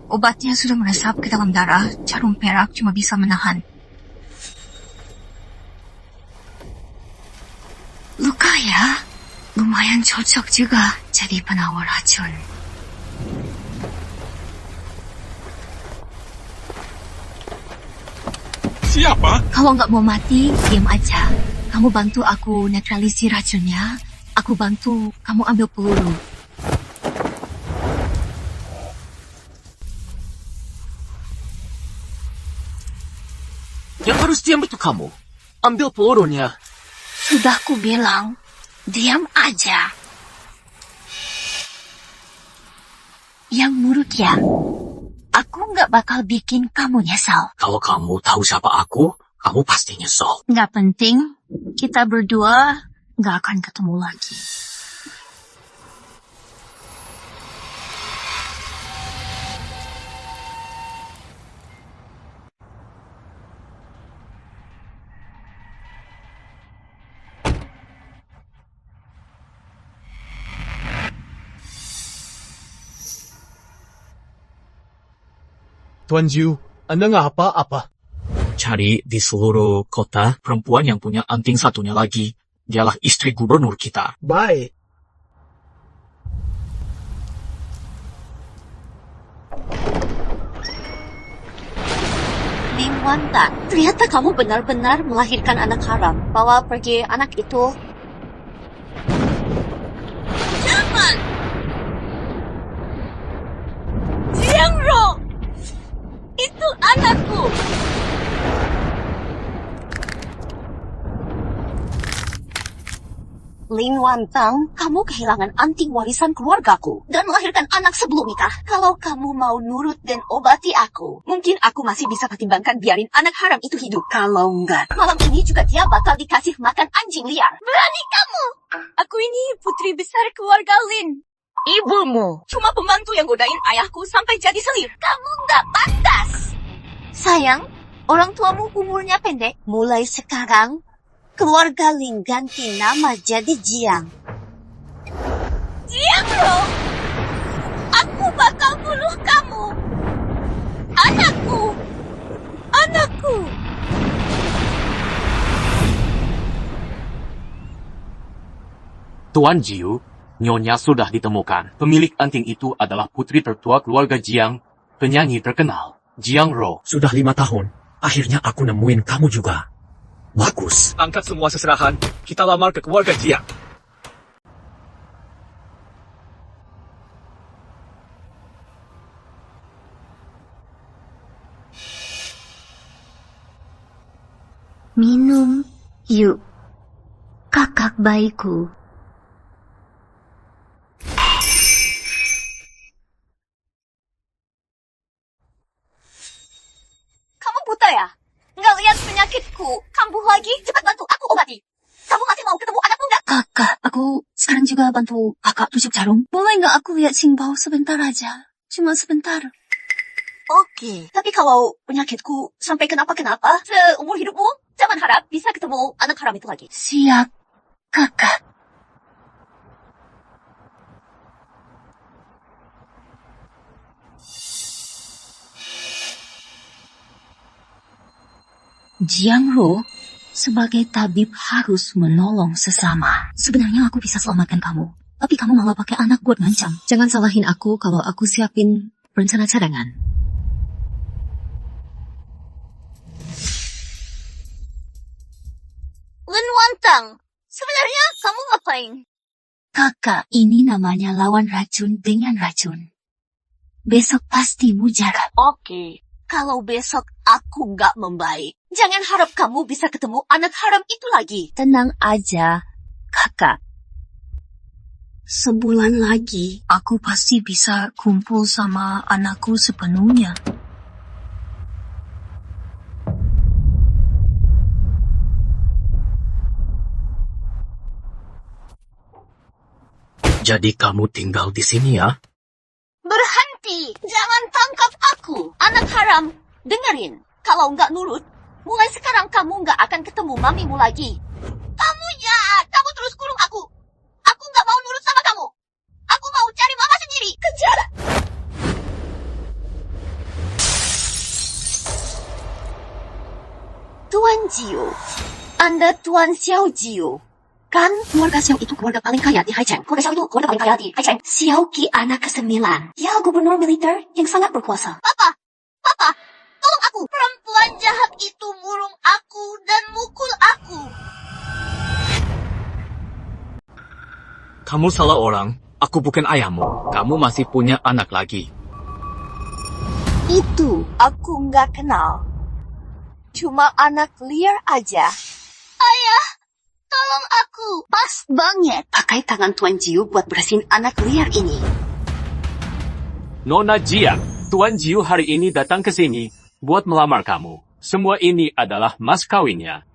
Obatnya sudah meresap ke dalam darah, jarum perak cuma bisa menahan. Luka ya, lumayan cocok juga jadi penawar racun. Siapa? Kalau nggak mau mati, diam aja. Kamu bantu aku netralisir racunnya, aku bantu kamu ambil peluru. Yang harus diam itu kamu. Ambil pelurunya. Sudah ku bilang, diam aja. Yang nurut ya. Aku nggak bakal bikin kamu nyesal. Kalau kamu tahu siapa aku, kamu pasti nyesel. Nggak penting, kita berdua nggak akan ketemu lagi. Tuan Jiu, Anda nggak apa-apa? Cari di seluruh kota perempuan yang punya anting satunya lagi. Dialah istri gubernur kita. Baik. Lim Wantan, ternyata kamu benar-benar melahirkan anak haram. Bawa pergi anak itu. Jangan! Jiangro! Itu anakku! Lin Wantang, kamu kehilangan anting warisan keluargaku dan melahirkan anak sebelum nikah. Kalau kamu mau nurut dan obati aku, mungkin aku masih bisa pertimbangkan biarin anak haram itu hidup. Kalau enggak, malam ini juga dia bakal dikasih makan anjing liar. Berani kamu! Aku ini putri besar keluarga Lin. Ibumu cuma pembantu yang godain ayahku sampai jadi selir. Kamu nggak pantas. Sayang, orang tuamu umurnya pendek. Mulai sekarang, keluarga Lin ganti nama jadi Jiang. Jiang loh! Aku bakal bunuh kamu! Anakku! Anakku! Tuan Jiu, Nyonya sudah ditemukan. Pemilik anting itu adalah putri tertua keluarga Jiang, penyanyi terkenal, Jiang Ro. Sudah 5 tahun. Akhirnya aku nemuin kamu juga. Bagus. Angkat semua seserahan. Kita lamar ke keluarga Jiang. Minum, yuk. Kakak baikku. Kamu buta ya? Nggak lihat penyakitku kambuh lagi? Cepat bantu aku obati. Kamu masih mau ketemu anakmu nggak? Kakak, aku sekarang juga bantu kakak tusuk jarum. Boleh nggak aku lihat Xingbao sebentar aja? Cuma sebentar. Oke, tapi kalau penyakitku sampai kenapa-kenapa seumur hidupmu, jangan harap bisa ketemu anak haram itu lagi. Siap, kakak. Jiang Ro, sebagai tabib harus menolong sesama. Sebenarnya aku bisa selamatkan kamu, tapi kamu malah pakai anak buat ngancam. Jangan salahin aku kalau aku siapin rencana cadangan. Lin Wantang, sebenarnya kamu ngapain? Kakak, ini namanya lawan racun dengan racun. Besok pasti mujarab. Oke. Kalau besok aku nggak membaik, jangan harap kamu bisa ketemu anak haram itu lagi. Tenang aja, kakak. Sebulan lagi, aku pasti bisa kumpul sama anakku sepenuhnya. Jadi kamu tinggal di sini ya? Berhenti! Jangan tangkap aku! Anak haram, dengerin. Kalau nggak nurut, mulai sekarang kamu nggak akan ketemu mamimu lagi. Kamu jahat! Kamu terus kurung aku! Aku nggak mau nurut sama kamu! Aku mau cari mama sendiri! Kejar! Jiu. Anda Tuan Xiao Jiu. Kan keluarga Xiao itu keluarga paling kaya di Haicheng. Keluarga Xiao itu keluarga paling kaya di Haicheng. Xiao Qi anak ke-9. Ya, gubernur militer yang sangat berkuasa. Papa! Tolong aku! Perempuan jahat itu murung aku dan mukul aku. Kamu salah orang. Aku bukan ayahmu. Kamu masih punya anak lagi. Itu aku nggak kenal. Cuma anak liar aja. Ayah! Tolong aku. Pas banget. Pakai tangan Tuan Jiu buat bersihin anak liar ini. Nona Jiang, Tuan Jiu hari ini datang ke sini buat melamar kamu. Semua ini adalah mas kawinnya.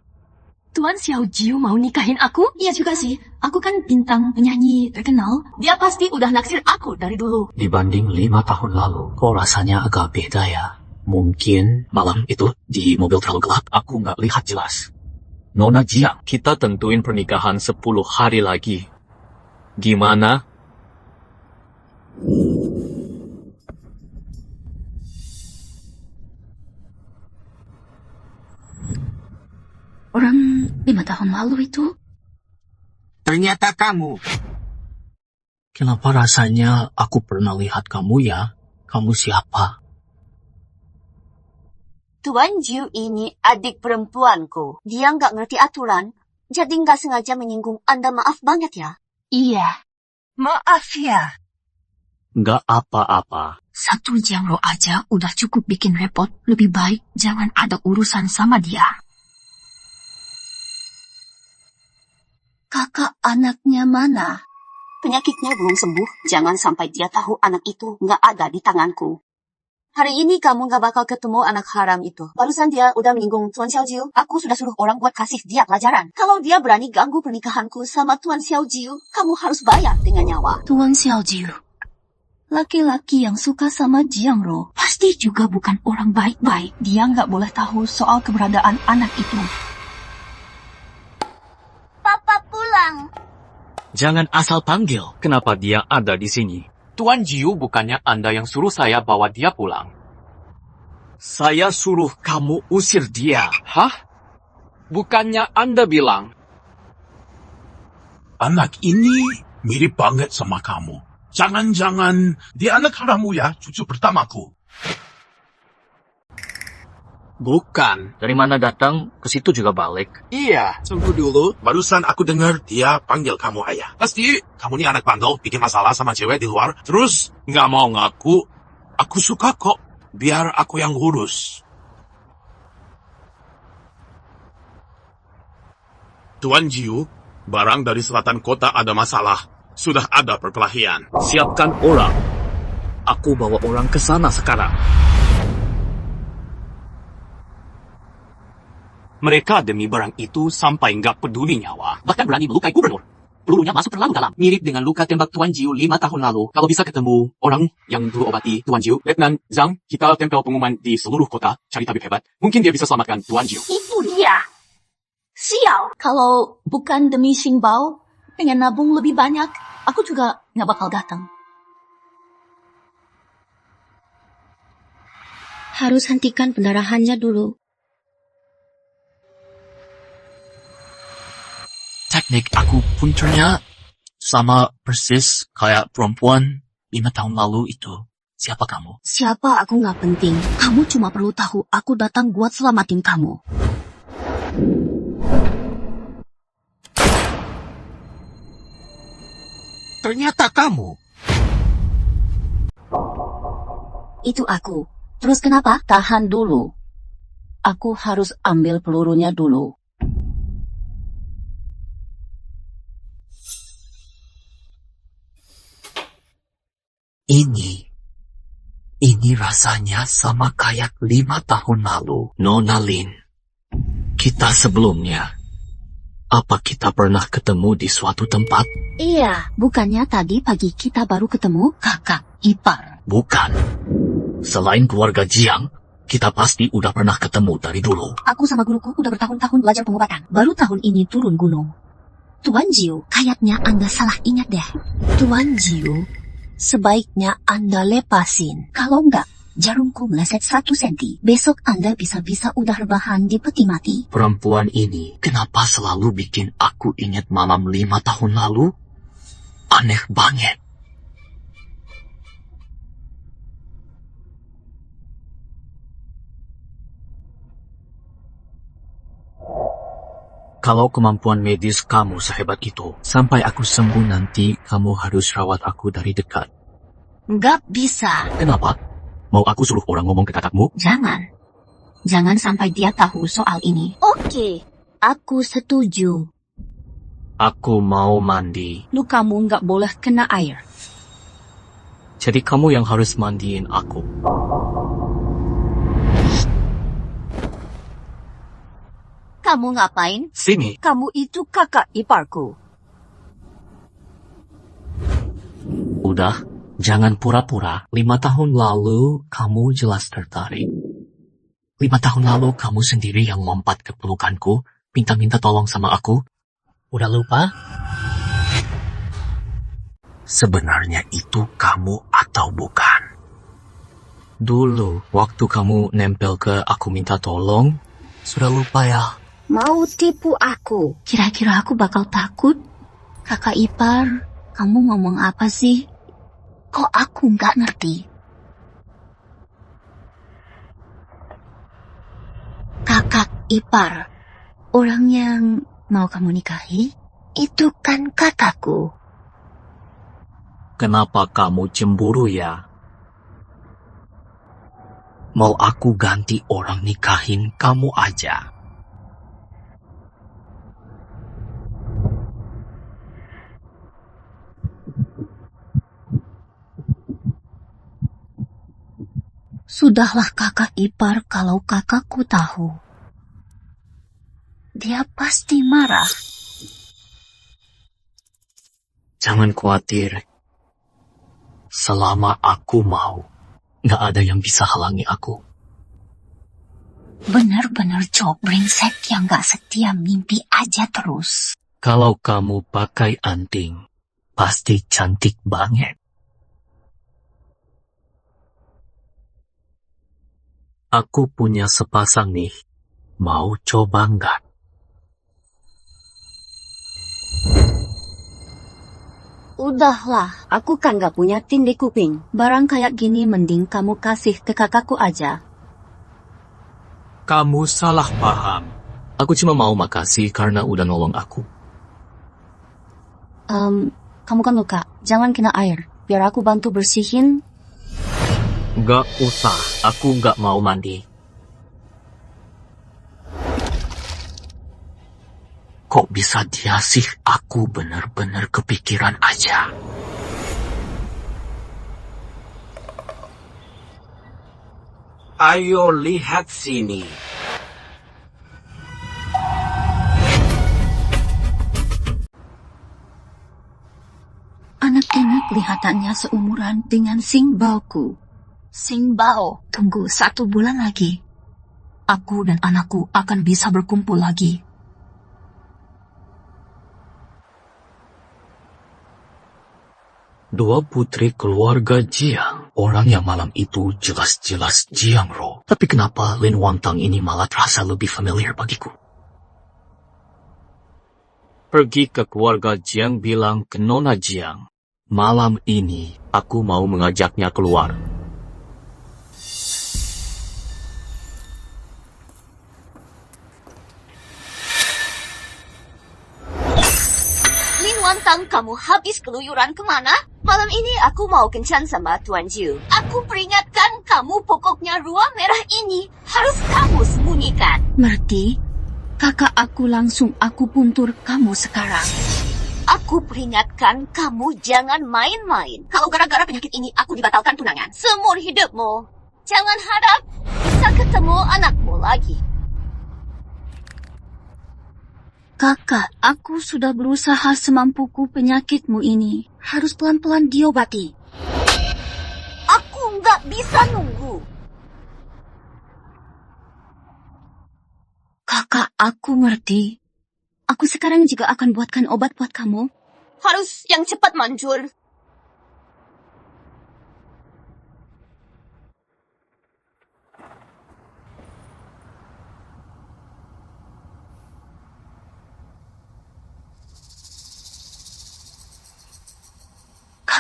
Tuan Xiao Jiu mau nikahin aku? Iya juga sih. Aku kan bintang penyanyi terkenal. Dia pasti udah naksir aku dari dulu. Dibanding 5 tahun lalu, kok rasanya agak beda ya? Mungkin malam itu di mobil terlalu gelap, aku nggak lihat jelas. Nona Jiang, Kita tentuin pernikahan 10 hari lagi. Gimana? Orang 5 tahun lalu itu. ternyata kamu. Kenapa rasanya aku pernah lihat kamu ya? Kamu siapa? Tuan Jiu ini adik perempuanku. Dia nggak ngerti aturan, jadi nggak sengaja menyinggung Anda. Maaf banget ya. Iya. Maaf ya. Nggak apa-apa. Satu Jiangro aja udah cukup bikin repot. Lebih baik jangan ada urusan sama dia. Kakak anaknya mana? Penyakitnya belum sembuh. Jangan sampai dia tahu anak itu nggak ada di tanganku. Hari ini kamu nggak bakal ketemu anak haram itu. Barusan dia udah menyinggung Tuan Xiao Jiu. Aku sudah suruh orang buat kasih dia pelajaran. Kalau dia berani ganggu pernikahanku sama Tuan Xiao Jiu, kamu harus bayar dengan nyawa. Tuan Xiao Jiu. Laki-laki yang suka sama Jiangro pasti juga bukan orang baik-baik. Dia nggak boleh tahu soal keberadaan anak itu. Papa pulang. Jangan asal panggil. Kenapa dia ada di sini? Tuan Jiu bukannya Anda yang suruh saya bawa dia pulang. Saya suruh kamu usir dia. Hah? Bukannya Anda bilang. Anak ini mirip banget sama kamu. Jangan-jangan dia anak harammu ya, cucu pertamaku. Bukan. Dari mana datang, ke situ juga balik. Iya, tunggu dulu. Barusan aku dengar dia panggil kamu ayah. Pasti kamu ini anak bandel, bikin masalah sama cewek di luar. Terus nggak mau ngaku. Aku suka kok. Biar aku yang ngurus. Tuan Jiu, barang dari selatan kota ada masalah. Sudah ada perkelahian. Siapkan orang. Aku bawa orang ke sana sekarang. Mereka demi barang itu sampai nggak peduli nyawa. Bahkan berani melukai gubernur. Pelurunya masuk terlalu dalam. Mirip dengan luka tembak Tuan Jiu 5 tahun lalu. Kalau bisa ketemu orang yang dulu obati Tuan Jiu, Letnan Zhang, kita tempel pengumuman di seluruh kota, cari tabib hebat. Mungkin dia bisa selamatkan Tuan Jiu. Itu dia. Sial. Kalau bukan demi Xingbao, pengen nabung lebih banyak, aku juga nggak bakal datang. Harus hentikan pendarahannya dulu. Teknik aku punturnya sama persis kayak perempuan 5 tahun lalu itu. Siapa kamu? Siapa aku nggak penting. Kamu cuma perlu tahu aku datang buat selamatin kamu. Ternyata kamu. Itu aku. Terus kenapa? Tahan dulu. Aku harus ambil pelurunya dulu. Ini rasanya sama kayak 5 tahun lalu. Nona Lin, kita sebelumnya, apa kita pernah ketemu di suatu tempat? Iya, bukannya tadi pagi kita baru ketemu kakak ipar. Bukan. Selain keluarga Jiang, kita pasti udah pernah ketemu dari dulu. Aku sama guruku udah bertahun-tahun belajar pengobatan. Baru tahun ini turun gunung. Tuan Jiu, kayaknya Anda salah ingat deh. Tuan Jiu, sebaiknya Anda lepasin. Kalau enggak, Jarumku meleset 1 senti. Besok Anda bisa-bisa udah rebahan di peti mati. Perempuan ini kenapa selalu bikin aku ingat malam 5 tahun lalu? Aneh banget. Kalau kemampuan medis kamu sehebat itu, sampai aku sembuh nanti, kamu harus rawat aku dari dekat. Nggak bisa. Kenapa? Mau aku suruh orang ngomong ke kakakmu? Jangan. Jangan sampai dia tahu soal ini. Oke, aku setuju. Aku mau mandi. Lukamu nggak boleh kena air. Jadi kamu yang harus mandiin aku. Kamu ngapain? Sini. Kamu itu kakak iparku. Udah, jangan pura-pura. 5 tahun lalu kamu jelas tertarik. 5 tahun lalu kamu sendiri yang lompat ke pelukanku, minta-minta tolong sama aku. Udah lupa? Sebenarnya itu kamu atau bukan? Dulu, waktu kamu nempel ke aku minta tolong, sudah lupa ya? Mau tipu aku? Kira-kira aku bakal takut? Kakak ipar, kamu ngomong apa sih? Kok aku nggak ngerti? Kakak ipar, orang yang mau kamu nikahi, itu kan kakakku. Kenapa kamu cemburu ya? Mau aku ganti orang nikahin kamu aja? Sudahlah kakak ipar, kalau kakakku tahu. Dia pasti marah. Jangan khawatir. Selama aku mau, gak ada yang bisa halangi aku. Bener-bener cowok brengsek yang gak setia, mimpi aja terus. Kalau kamu pakai anting, pasti cantik banget. Aku punya sepasang nih. Mau coba nggak? Udahlah, aku kan gak punya tindih kuping. Barang kayak gini mending kamu kasih ke kakakku aja. Kamu salah paham. Aku cuma mau makasih karena udah nolong aku. Kamu kan luka, jangan kena air. Biar aku bantu bersihin. Gak usah, aku gak mau mandi. Kok bisa dia sih? Aku bener-bener kepikiran aja. Ayo lihat sini. Anak ini kelihatannya seumuran dengan Sing Baoku. Sing Bao, tunggu 1 bulan lagi. Aku dan anakku akan bisa berkumpul lagi. Dua putri keluarga Jiang. Orang yang malam itu jelas-jelas Jiang Ro. Tapi kenapa Lin Wantang ini malah terasa lebih familiar bagiku? Pergi ke keluarga Jiang, bilang ke Nona Jiang. Malam ini aku mau mengajaknya keluar. Lin Wantang, kamu habis keluyuran kemana? Malam ini aku mau kencan sama Tuan Jiu. Aku peringatkan kamu, pokoknya ruang merah ini harus kamu sembunyikan. Merti, kakak aku langsung aku puntur kamu sekarang. Aku peringatkan kamu jangan main-main. Kalau gara-gara penyakit ini aku dibatalkan tunangan seumur hidupmu. Jangan harap bisa ketemu anakmu lagi. Kakak, aku sudah berusaha semampuku, penyakitmu ini harus pelan-pelan diobati. Aku nggak bisa nunggu. Kakak, aku ngerti. Aku sekarang juga akan buatkan obat buat kamu. Harus yang cepat manjur.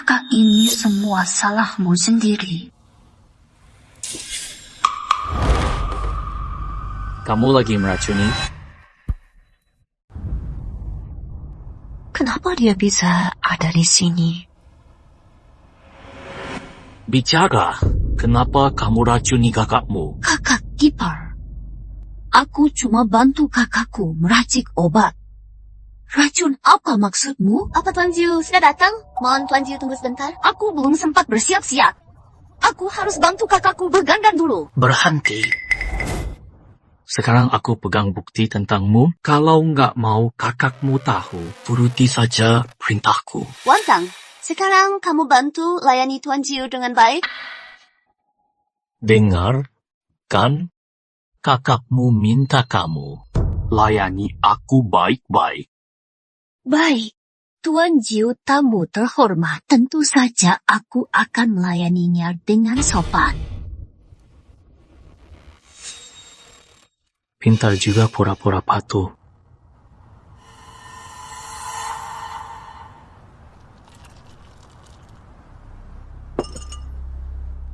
Apakah ini semua salahmu sendiri? Kamu lagi meracuni? Kenapa dia bisa ada di sini? Bicara, kenapa kamu racuni kakakmu? Kakak Kipar. Aku cuma bantu kakakku meracik obat. Racun apa maksudmu? Apa Tuan Jiu sudah datang? Mohon Tuan Jiu tunggu sebentar. Aku belum sempat bersiap-siap. Aku harus bantu kakakku berdandan dulu. Berhenti. Sekarang aku pegang bukti tentangmu. Kalau nggak mau kakakmu tahu, turuti saja perintahku. Wantang, sekarang kamu bantu layani Tuan Jiu dengan baik. Dengar, kan? Kakakmu minta kamu layani aku baik-baik. Baik, Tuan Jiu tamu terhormat. Tentu saja aku akan melayaninya dengan sopan. Pintar juga pura-pura patuh.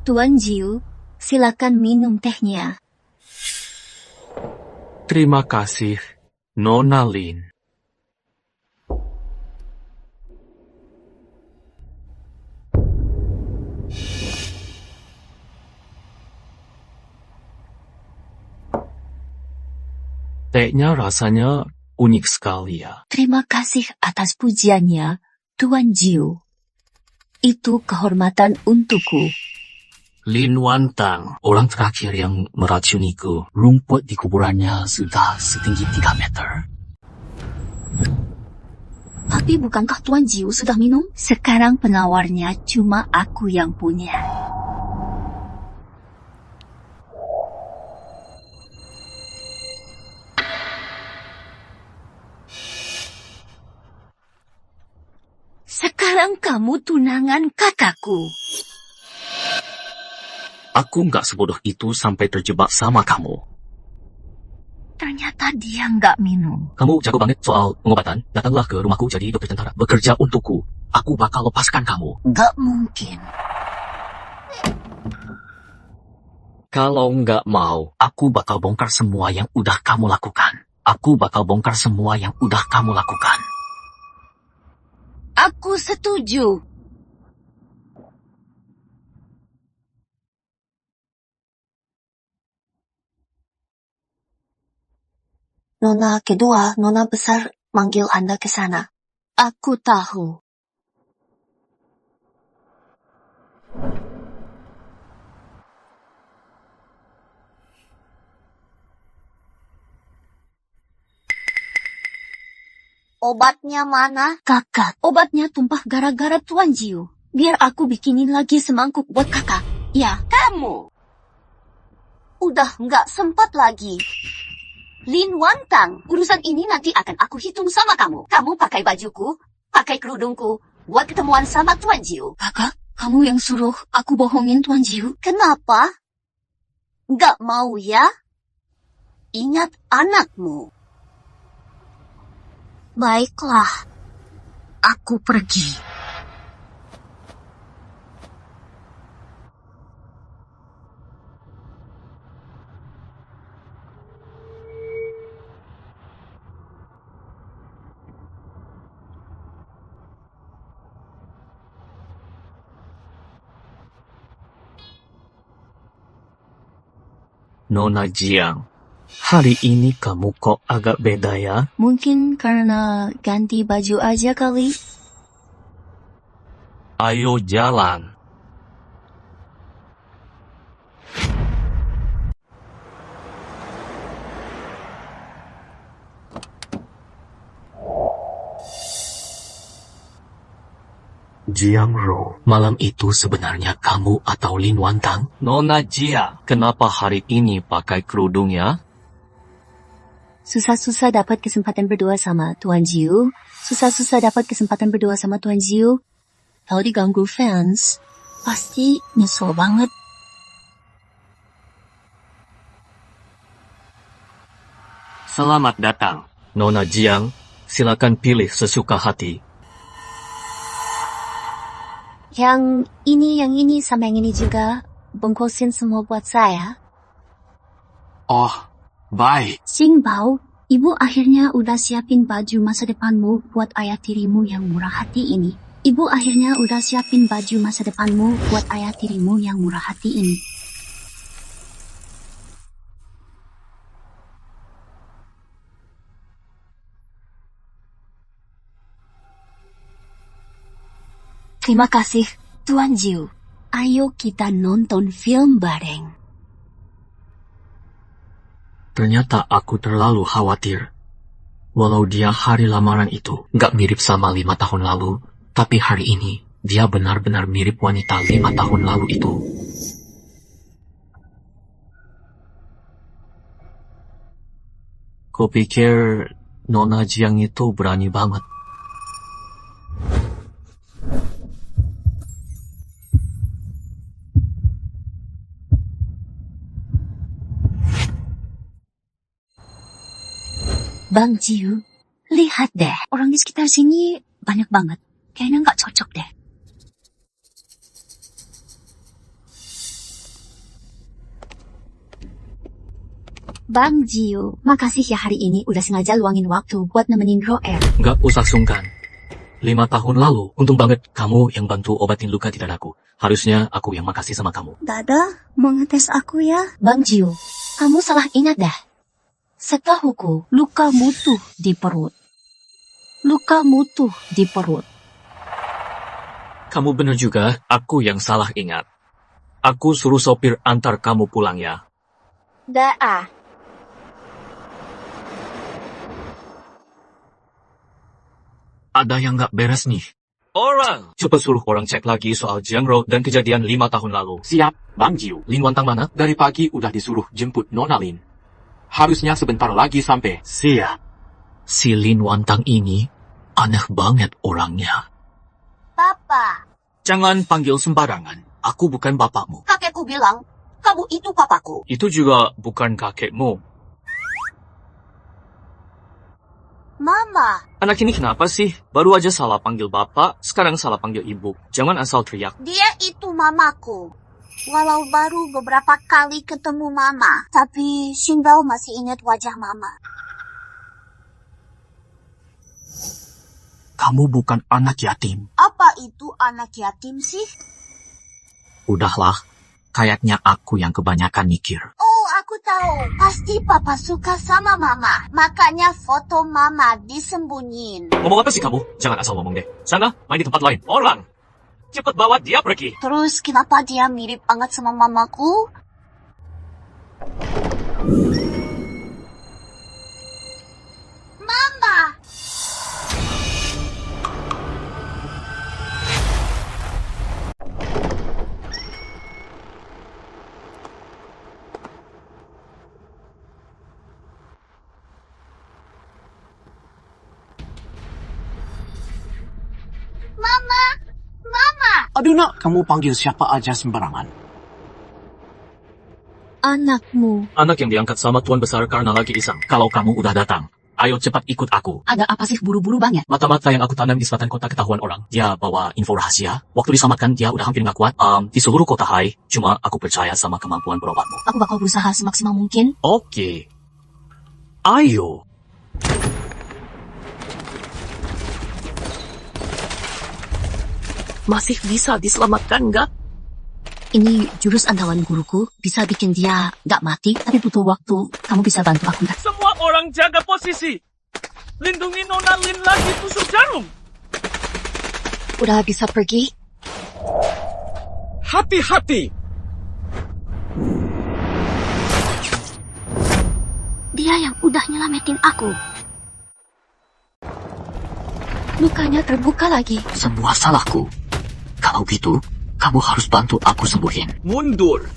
Tuan Jiu, silakan minum tehnya. Terima kasih, Nona Lin. Tehnya rasanya unik sekali ya. Terima kasih atas pujiannya, Tuan Jiu. Itu kehormatan untukku. Lin Wantang, orang terakhir yang meracuniku. Rumput di kuburannya sudah setinggi 3 meter. Tapi bukankah Tuan Jiu sudah minum? Sekarang penawarnya cuma aku yang punya. Sekarang kamu tunangan kakakku. Aku nggak sebodoh itu sampai terjebak sama kamu. Ternyata dia nggak minum. Kamu jago banget soal pengobatan. Datanglah ke rumahku jadi dokter tentara. Bekerja untukku. Aku bakal lepaskan kamu. Nggak mungkin. Kalau nggak mau, aku bakal bongkar semua yang udah kamu lakukan. Aku bakal bongkar semua yang udah kamu lakukan. Aku setuju. Nona kedua, Nona besar manggil Anda ke sana. Aku tahu. Obatnya mana? Kakak, obatnya tumpah gara-gara Tuan Jiu. Biar aku bikinin lagi semangkuk buat kakak. Ya. Kamu! Udah nggak sempat lagi. Lin Wantang, urusan ini nanti akan aku hitung sama kamu. Kamu pakai bajuku, pakai kerudungku, buat ketemuan sama Tuan Jiu. Kakak, kamu yang suruh aku bohongin Tuan Jiu. Kenapa? Nggak mau ya? Ingat anakmu. Baiklah, aku pergi. Nona Jiang, hari ini kamu kok agak beda ya? Mungkin karena ganti baju aja kali. Ayo jalan. Jiang Ro, malam itu sebenarnya kamu atau Lin Wantang? Nona Jia, kenapa hari ini pakai kerudungnya? Susah-susah dapat kesempatan berdua sama Tuan Jiu. Susah-susah dapat kesempatan berdua sama Tuan Jiu. Kalau diganggu fans, pasti nyesel banget. Selamat datang, Nona Jiang. Silakan pilih sesuka hati. Yang ini, sama yang ini juga. Bungkusin semua buat saya. Oh, baik. Sing Bao, ibu akhirnya udah siapin baju masa depanmu buat ayah tirimu yang murah hati ini. Ibu akhirnya udah siapin baju masa depanmu buat ayah tirimu yang murah hati ini. Terima kasih, Tuan Jiu. Ayo kita nonton film bareng. Ternyata aku terlalu khawatir. Walau dia hari lamaran itu nggak mirip sama 5 tahun lalu, tapi hari ini dia benar-benar mirip wanita 5 tahun lalu itu. Kupikir Nona Jiang itu berani banget. Bang Jiu, lihat deh. Orang di sekitar sini banyak banget. Kayaknya nggak cocok deh. Bang Jiu, makasih ya hari ini udah sengaja luangin waktu buat nemenin Roel. Nggak usah sungkan. 5 tahun lalu, untung banget kamu yang bantu obatin luka di dadaku. Harusnya aku yang makasih sama kamu. Dada, mau ngetes aku ya? Bang Jiu, kamu salah ingat dah. Setahuku, luka mutuh di perut. Luka mutuh di perut. Kamu bener juga, aku yang salah ingat. Aku suruh sopir antar kamu pulang ya. Dah. Ada yang nggak beres nih. Orang! Coba suruh orang cek lagi soal Jiang Ro dan kejadian 5 tahun lalu. Siap, Bang Jiu. Lin Wantang mana? Dari pagi udah disuruh jemput Nona Lin. Harusnya sebentar lagi sampai. Siap. Si Lin Wantang ini aneh banget orangnya. Papa, Jangan panggil sembarangan. Aku bukan bapakmu. kakekku bilang, kamu itu papaku. Itu juga bukan kakekmu. Mama, Anak ini kenapa sih? Baru aja salah panggil bapak, sekarang salah panggil ibu. Jangan asal teriak. dia itu mamaku. Walau baru beberapa kali ketemu mama, tapi Xingbao masih ingat wajah mama. Kamu bukan anak yatim. Apa itu anak yatim sih? Udahlah, kayaknya aku yang kebanyakan mikir. Oh, aku tahu. Pasti papa suka sama mama. Makanya foto mama disembunyiin. Ngomong apa sih kamu? Jangan asal ngomong deh. Sana, main di tempat lain. Orang! Cepat bawa dia pergi. Terus kenapa dia mirip banget sama mamaku? Mama! Mama! Mama! Aduh nak, kamu panggil siapa aja sembarangan. Anakmu. Anak yang diangkat sama tuan besar karena lagi iseng. Kalau kamu udah datang, ayo cepat ikut aku. Ada apa sih buru-buru banget? Mata-mata yang aku tanam di selatan kota ketahuan orang. Dia bawa info rahasia. Waktu diselamatkan, dia udah hampir nggak kuat. Di seluruh kota Hai, cuma aku percaya sama kemampuan berobatmu. Aku bakal berusaha semaksimal mungkin. Oke. Ayo. Masih bisa diselamatkan nggak? Ini jurus andalan guruku, bisa bikin dia nggak mati, tapi butuh waktu. Kamu bisa bantu aku nggak? Semua orang jaga posisi. Lindungi Nona Lin lagi tusuk jarum. Udah bisa pergi? Hati-hati. Dia yang udah nyelamatin aku. Lukanya terbuka lagi. Semua salahku. Kalau gitu, kamu harus bantu aku sembuhin. Mundur.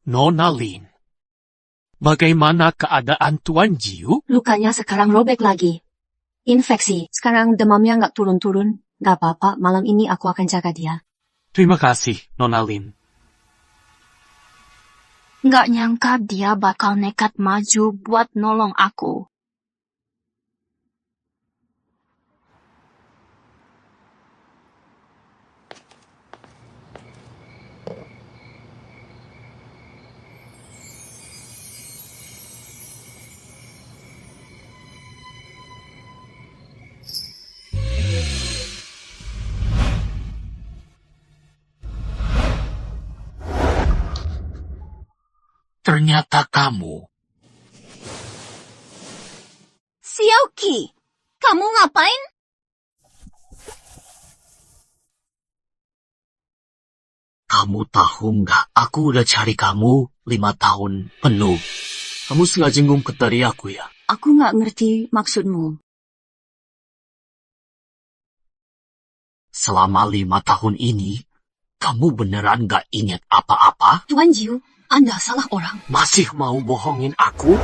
Nona Lin. Bagaimana keadaan Tuan Jiu? Lukanya sekarang robek lagi. Infeksi. Sekarang demamnya nggak turun-turun. Nggak apa-apa, malam ini aku akan jaga dia. Terima kasih, Nona Lin. Nggak nyangka dia bakal nekat maju buat nolong aku. Ternyata kamu. Xiaoqi, kamu ngapain? Kamu tahu nggak, aku udah cari kamu 5 tahun penuh. Kamu sengaja ngumpet dari aku ya? Aku nggak ngerti maksudmu. Selama 5 tahun ini, kamu beneran nggak ingat apa-apa? Tuan Jiu, Anda salah orang. Masih mau bohongin aku?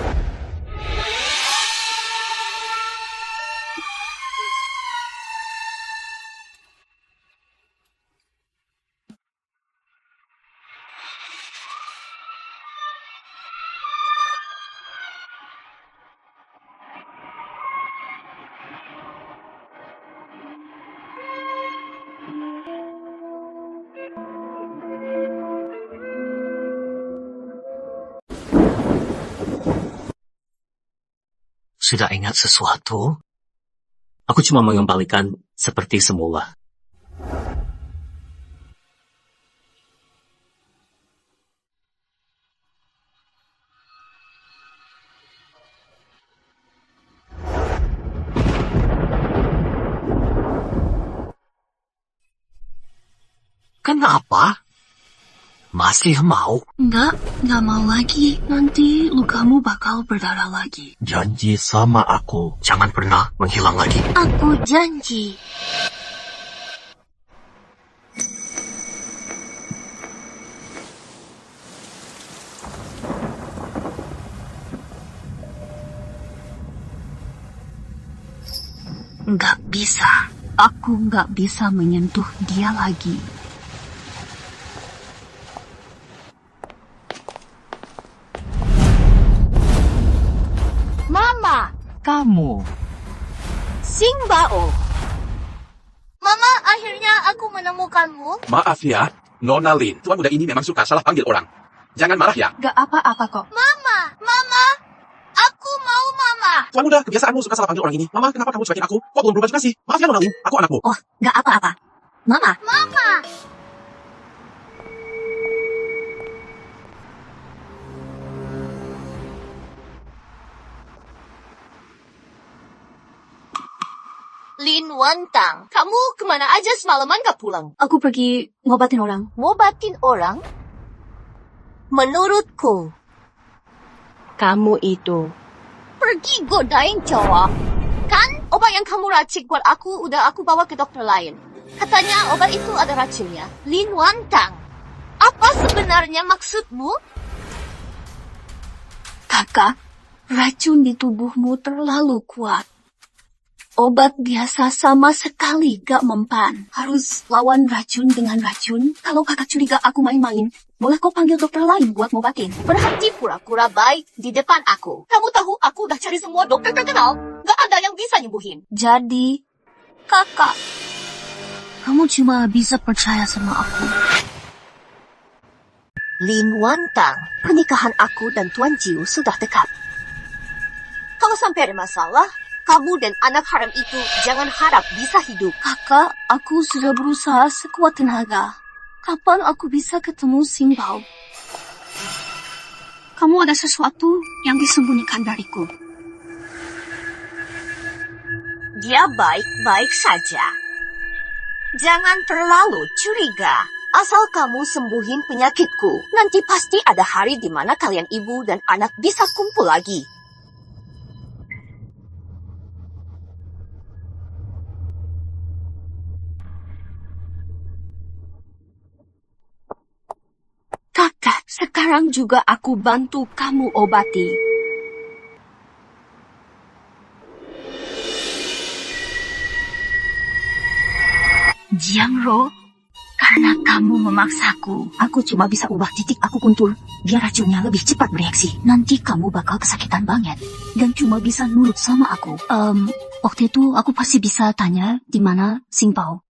Sudah ingat sesuatu? Aku cuma mengembalikan seperti semula. Kenapa? Masih mau? Nggak mau lagi. Nanti lukamu bakal berdarah lagi. Janji sama aku, jangan pernah menghilang lagi. Aku janji. Nggak bisa. Aku nggak bisa menyentuh dia lagi. Mama, Kamu. Xing Bao. Mama, akhirnya aku menemukanmu. Maaf ya, Nona Lin. Tuan muda ini memang suka salah panggil orang. Jangan marah ya. Nggak apa-apa kok. Mama, aku mau Mama. Tuan muda, kebiasaanmu suka salah panggil orang ini. Mama, kenapa kamu cuekin aku? Kok belum berubah juga sih? Maaf ya, Nona Lin. Aku anakmu. Oh, nggak apa-apa. Mama, Lin Wantang, kamu kemana aja semalaman gak pulang? aku pergi ngobatin orang. Ngobatin orang? Menurutku, kamu itu pergi godain cowok. Kan obat yang kamu racik buat aku udah aku bawa ke dokter lain. Katanya obat itu ada racunnya. Lin Wantang, apa sebenarnya maksudmu? Kakak, racun di tubuhmu terlalu kuat. Obat biasa sama sekali gak mempan. Harus lawan racun dengan racun. Kalau kakak curiga aku main-main, boleh kau panggil dokter lain buat ngobatin. Berhenti pura-pura baik di depan aku. Kamu tahu aku udah cari semua dokter terkenal. Gak ada yang bisa nyembuhin. Jadi, kakak, kamu cuma bisa percaya sama aku. Lin Wantang, pernikahan aku dan Tuan Jiu sudah dekat. Kalau sampai ada masalah, kamu dan anak haram itu jangan harap bisa hidup. Kakak, aku sudah berusaha sekuat tenaga. Kapan aku bisa ketemu Xing Bao? Kamu ada sesuatu yang disembunyikan dariku. Dia baik-baik saja. Jangan terlalu curiga. Asal kamu sembuhin penyakitku, nanti pasti ada hari di mana kalian ibu dan anak bisa kumpul lagi. Kakak, sekarang Sekarang juga aku bantu kamu obati. Jiangro, karena kamu memaksaku, aku cuma bisa ubah titik aku kuntul biar racunnya lebih cepat bereaksi. Nanti kamu bakal kesakitan banget dan cuma bisa nurut sama aku. Waktu itu aku pasti bisa tanya di mana Xingbao.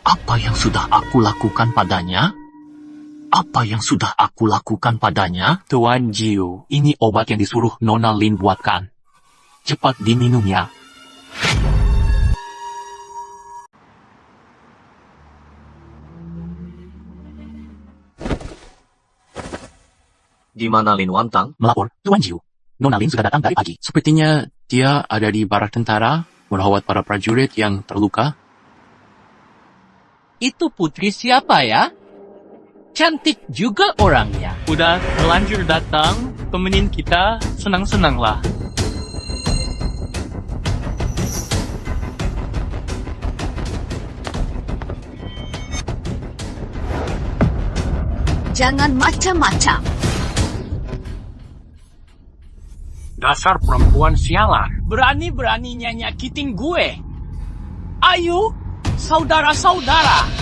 Apa yang sudah aku lakukan padanya? Apa yang sudah aku lakukan padanya? Tuan Jiu, ini obat yang disuruh Nona Lin buatkan. Cepat diminumnya. Di mana Lin Wantang? Melapor, Tuan Jiu. Nona Lin sudah datang dari pagi. Sepertinya dia ada di barak tentara, merawat para prajurit yang terluka. Itu putri siapa ya? Cantik juga orangnya. Udah terlanjur datang, temenin kita, senang-senanglah. Jangan macam-macam. Dasar perempuan sialan. Berani-beraninya nyakitin gue. Ayo, saudara-saudara.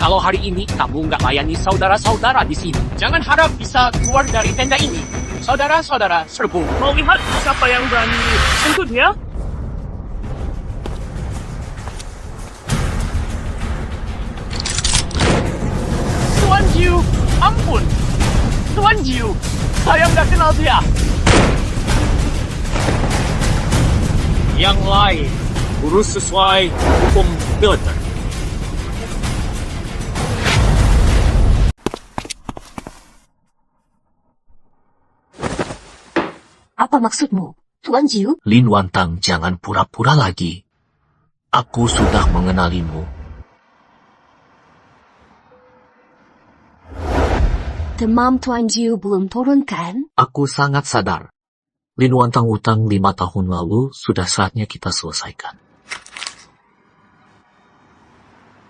Kalau hari ini kamu nggak layani saudara-saudara di sini, jangan harap bisa keluar dari tenda ini. Saudara-saudara, serbu. Mau lihat siapa yang berani sentuh dia? Tuan Jiu, ampun. Tuan Jiu, saya nggak kenal dia. Yang lain, urus sesuai hukum militer. Apa maksudmu, Tuan Jiu? Lin Wantang, jangan pura-pura lagi. Aku sudah mengenalimu. Demam Tuan Jiu belum turun kan? Aku sangat sadar. Lin Wantang utang 5 tahun lalu sudah saatnya kita selesaikan.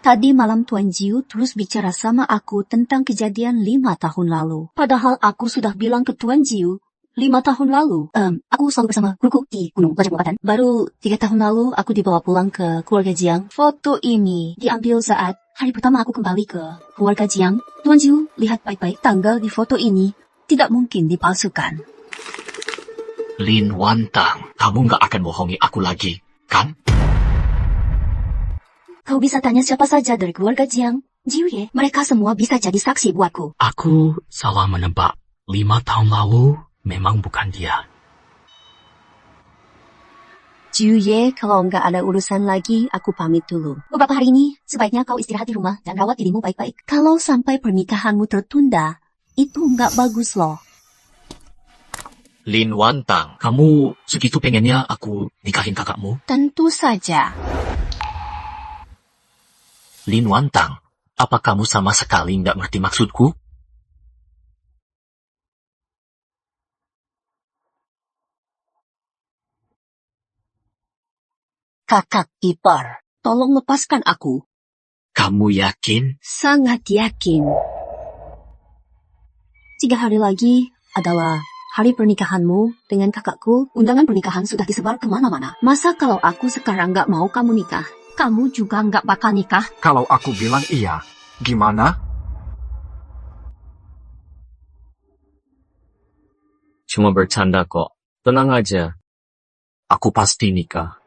Tadi malam Tuan Jiu terus bicara sama aku tentang kejadian 5 tahun lalu. Padahal aku sudah bilang ke Tuan Jiu 5 tahun lalu, aku selalu bersama guruku di Gunung Bajak Lompatan. Baru 3 tahun lalu, aku dibawa pulang ke keluarga Jiang. Foto ini diambil saat hari pertama aku kembali ke keluarga Jiang. Tuan Jiu, lihat baik-baik tanggal di foto ini. Tidak mungkin dipalsukan. Lin Wantang, kamu nggak akan bohongi aku lagi, kan? Kau bisa tanya siapa saja dari keluarga Jiang. Jiu Ye, mereka semua bisa jadi saksi buatku. Aku salah menebak. 5 tahun lalu, memang bukan dia. Jiu Ye, kalau nggak ada urusan lagi, aku pamit dulu. Beberapa hari ini, sebaiknya kau istirahat di rumah dan rawat dirimu baik-baik. Kalau sampai pernikahanmu tertunda, itu nggak bagus loh. Lin Wantang, kamu segitu pengennya aku nikahin kakakmu? Tentu saja. Lin Wantang, apa kamu sama sekali nggak ngerti maksudku? Kakak ipar, tolong lepaskan aku. Kamu yakin? Sangat yakin. 3 hari lagi adalah hari pernikahanmu dengan kakakku. Undangan pernikahan sudah disebar kemana-mana. Masa kalau aku sekarang nggak mau kamu nikah, kamu juga nggak bakal nikah? Kalau aku bilang iya, gimana? Cuma bercanda kok. Tenang aja. Aku pasti nikah.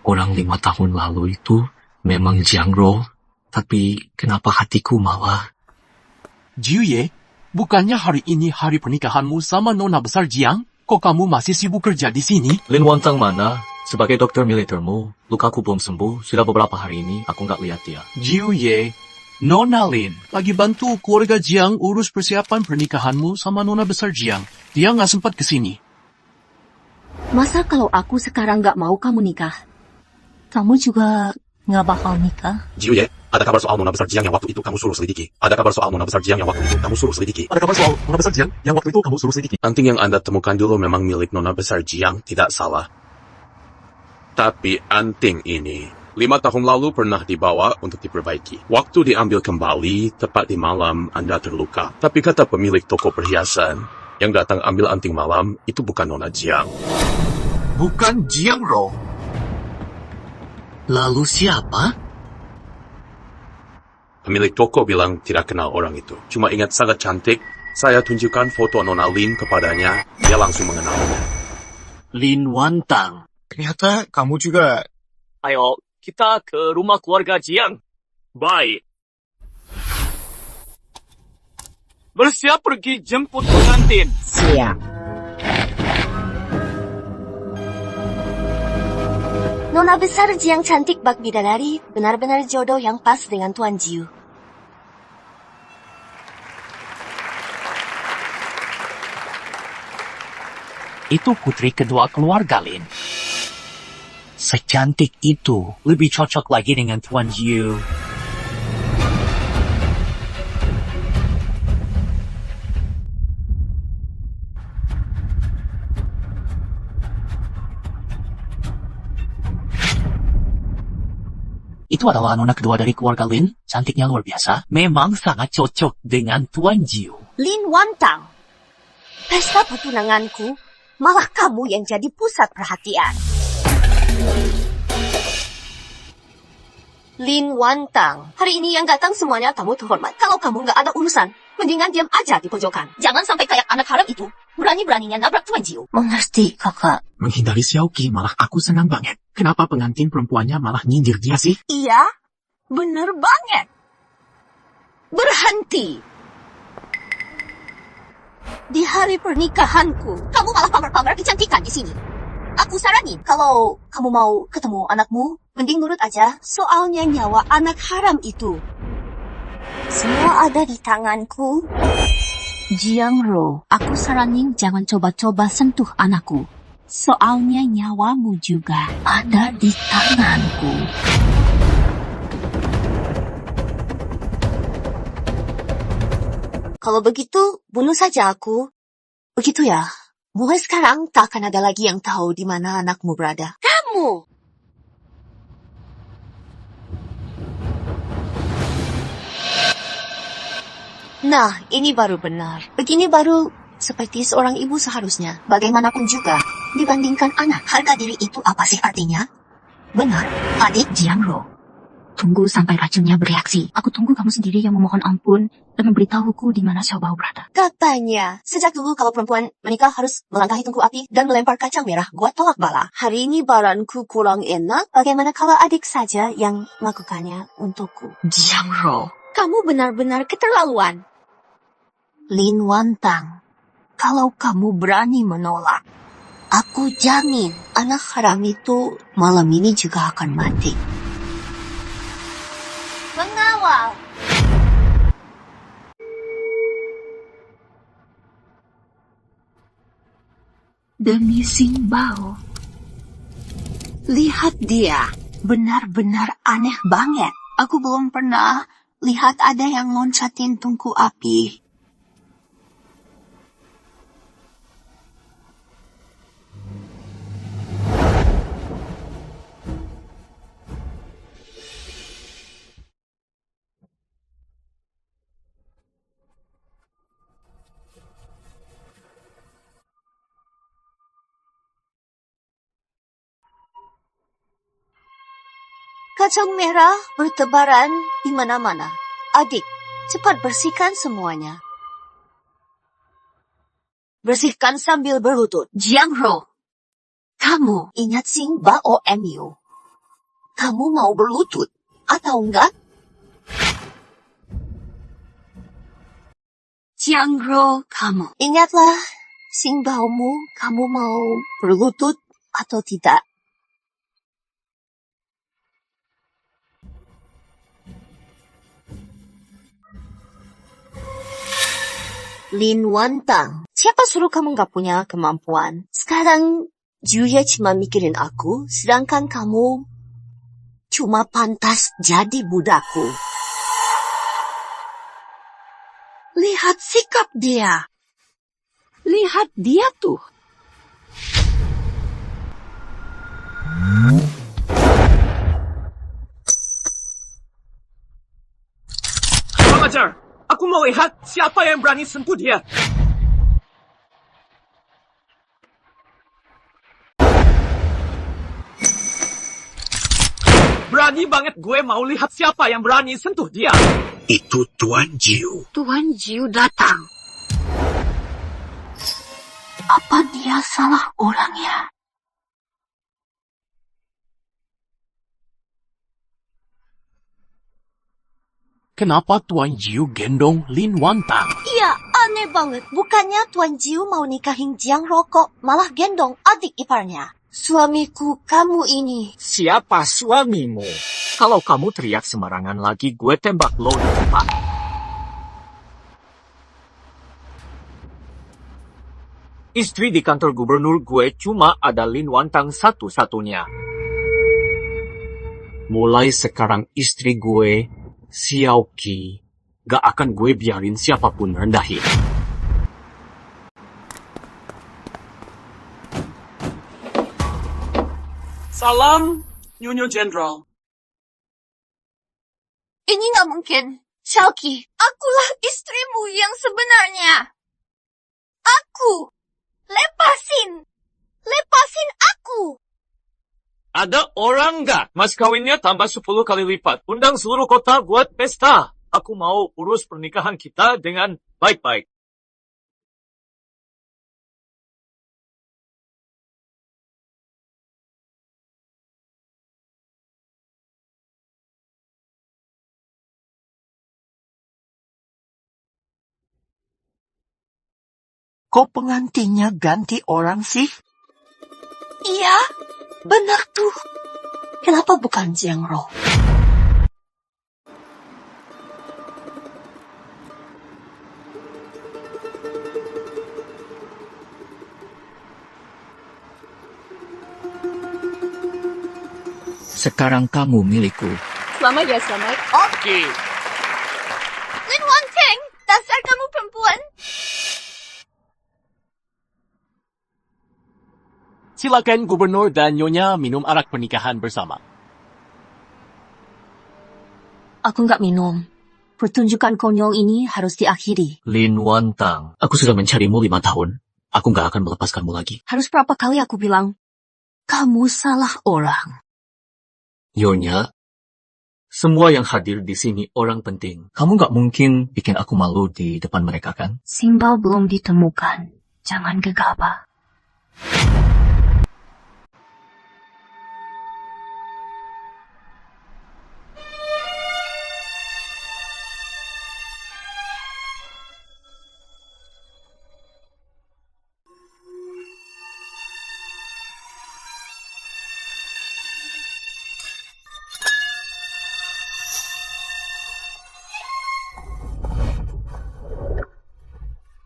Orang 5 tahun lalu itu memang Jiangro, tapi kenapa hatiku malah... Jiu Ye, bukannya hari ini hari pernikahanmu sama Nona besar Jiang? Kok kamu masih sibuk kerja di sini? Lin Wantang mana? Sebagai dokter militermu, lukaku belum sembuh. Sudah beberapa hari ini aku nggak lihat dia. Jiu Ye, Nona Lin. Lagi bantu keluarga Jiang urus persiapan pernikahanmu sama Nona Besar Jiang. Dia nggak sempat kesini. Masa kalau aku sekarang nggak mau kamu nikah? Kamu juga nggak bakal nikah? Jiu Ye, ada kabar soal Nona Besar Jiang yang waktu itu kamu suruh selidiki. Ada kabar soal Nona Besar Jiang yang waktu itu kamu suruh selidiki. Ada kabar soal Nona Besar Jiang yang waktu itu kamu suruh selidiki. Anting yang Anda temukan dulu memang milik Nona Besar Jiang, tidak salah. Tapi anting ini 5 tahun lalu pernah dibawa untuk diperbaiki. Waktu diambil kembali, tepat di malam Anda terluka. Tapi kata pemilik toko perhiasan, yang datang ambil anting malam, itu bukan Nona Jiang. Bukan Jiang Ro. Lalu siapa? Pemilik toko bilang tidak kenal orang itu. Cuma ingat sangat cantik. Saya tunjukkan foto Nona Lin kepadanya, dia langsung mengenalnya. Lin Wantang. Ternyata kamu juga... Ayo, kita ke rumah keluarga Jiang. Baik. Bersiap pergi jemput pengantin. Siap. Nona Besar Jiang cantik bak bidadari, benar-benar jodoh yang pas dengan Tuan Jiu. Itu putri kedua keluarga Lin. Secantik itu, lebih cocok lagi dengan Tuan Jiu. Itu adalah nona kedua dari keluarga Lin, cantiknya luar biasa. Memang sangat cocok dengan Tuan Jiu. Lin Wantang, pesta pertunanganku, malah kamu yang jadi pusat perhatian. Lin Wantang, hari ini yang datang semuanya tamu terhormat. Kalau kamu nggak ada urusan, mendingan diam aja di pojokan. Jangan sampai kayak anak haram itu, berani-beraninya nabrak Tuan Jiu. Mengerti, kakak. Menghindari Xiaoqi malah aku senang banget. Kenapa pengantin perempuannya malah nyindir dia sih? Iya, bener banget. Berhenti. Di hari pernikahanku, kamu malah pamer-pamer kecantikan di sini. Aku saranin, kalau kamu mau ketemu anakmu, mending nurut aja. Soalnya nyawa anak haram itu semua ada di tanganku. Jiang Ro, aku saranin jangan coba-coba sentuh anakku. Soalnya nyawamu juga ada di tanganku. Kalau begitu, bunuh saja aku. Begitu ya. Mulai sekarang tak akan ada lagi yang tahu di mana anakmu berada. Kamu! Nah, ini baru benar. Begini baru seperti seorang ibu seharusnya. Bagaimanapun juga, dibandingkan anak, harga diri itu apa sih artinya? Benar, adik Jiang Ro, tunggu sampai racunnya bereaksi. Aku tunggu kamu sendiri yang memohon ampun dan memberitahuku di mana Xiao Bao berada. Katanya, sejak dulu kalau perempuan menikah harus melangkahi tungku api dan melempar kacang merah. Gua tolak bala. Hari ini baranku kurang enak. Bagaimana kalau adik saja yang melakukannya untukku? Jiang Ro, Kamu benar-benar keterlaluan. Lin Wantang, kalau kamu berani menolak, aku jamin anak haram itu malam ini juga akan mati. Mengawal. demi Xing Bao. Lihat dia, benar-benar aneh banget. Aku belum pernah lihat ada yang loncatin tungku api. Kacang merah bertebaran di mana-mana. Adik, cepat bersihkan semuanya. Bersihkan sambil berlutut. Jiang Ro, Kamu ingat Xing Bao MU. Kamu mau berlutut atau enggak? Jiang Ro, kamu. Ingatlah, Xing Baomu, kamu mau berlutut atau tidak? Lin Wantang, siapa suruh kamu gak punya kemampuan? Sekarang Julia cuma mikirin aku, sedangkan kamu cuma pantas jadi budakku. Lihat sikap dia. Lihat dia tuh. Kurang ajar. Aku mau lihat siapa yang berani sentuh dia. Berani banget gue mau lihat siapa yang berani sentuh dia. Itu Tuan Jiu. Tuan Jiu datang. Apa dia salah orang ya? Kenapa Tuan Jiu gendong Lin Wantang? Iya, aneh banget. Bukannya Tuan Jiu mau nikahin Jiang Rokok, malah gendong adik iparnya. Suamiku, kamu ini. Siapa suamimu? Kalau kamu teriak sembarangan lagi, gue tembak lo di tempat. Istri di kantor gubernur gue cuma ada Lin Wantang satu-satunya. Mulai sekarang istri gue, Xiao Qi, gak akan gue biarin siapapun rendahin. Salam, Nyonya Jenderal. Ini nggak mungkin. Xiaoqi, akulah istrimu yang sebenarnya. Aku. Lepasin. Lepasin aku. Ada orang nggak? Mas kawinnya tambah 10 kali lipat. Undang seluruh kota buat pesta. Aku mau urus pernikahan kita dengan baik-baik. Kok pengantinnya ganti orang sih? Iya, benar tuh. Kenapa bukan Jiang Ro? Sekarang kamu milikku. Selamat ya, selamat. Oke. Lin Wantang, dasar kamu perempuan. Silakan gubernur dan nyonya minum arak pernikahan bersama. Aku nggak minum. Pertunjukan konyol ini harus diakhiri. Lin Wantang, aku sudah mencarimu 5 tahun. Aku gak akan melepaskanmu lagi. Harus berapa kali aku bilang, kamu salah orang. Nyonya, semua yang hadir di sini orang penting. Kamu gak mungkin bikin aku malu di depan mereka kan? Simbal belum ditemukan. Jangan gegabah.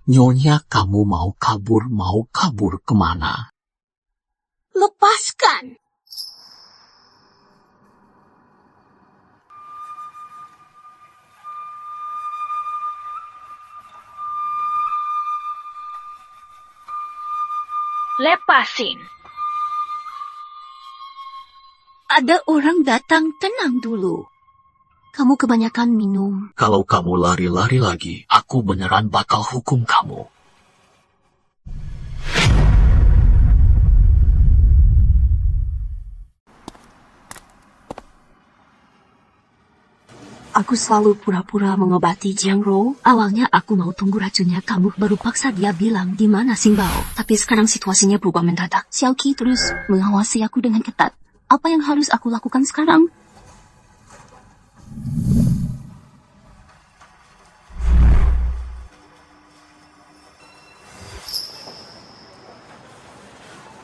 Nyonya, kamu mau kabur kemana? Lepaskan. Lepasin. Ada orang datang, tenang dulu. Kamu kebanyakan minum. Kalau kamu lari-lari lagi, aku beneran bakal hukum kamu. Aku selalu pura-pura mengobati Jiang Ro. Awalnya aku mau tunggu racunnya kambuh, baru paksa dia bilang di mana Xingbao. Tapi sekarang situasinya berubah mendadak. Xiaoqi terus mengawasi aku dengan ketat. Apa yang harus aku lakukan sekarang?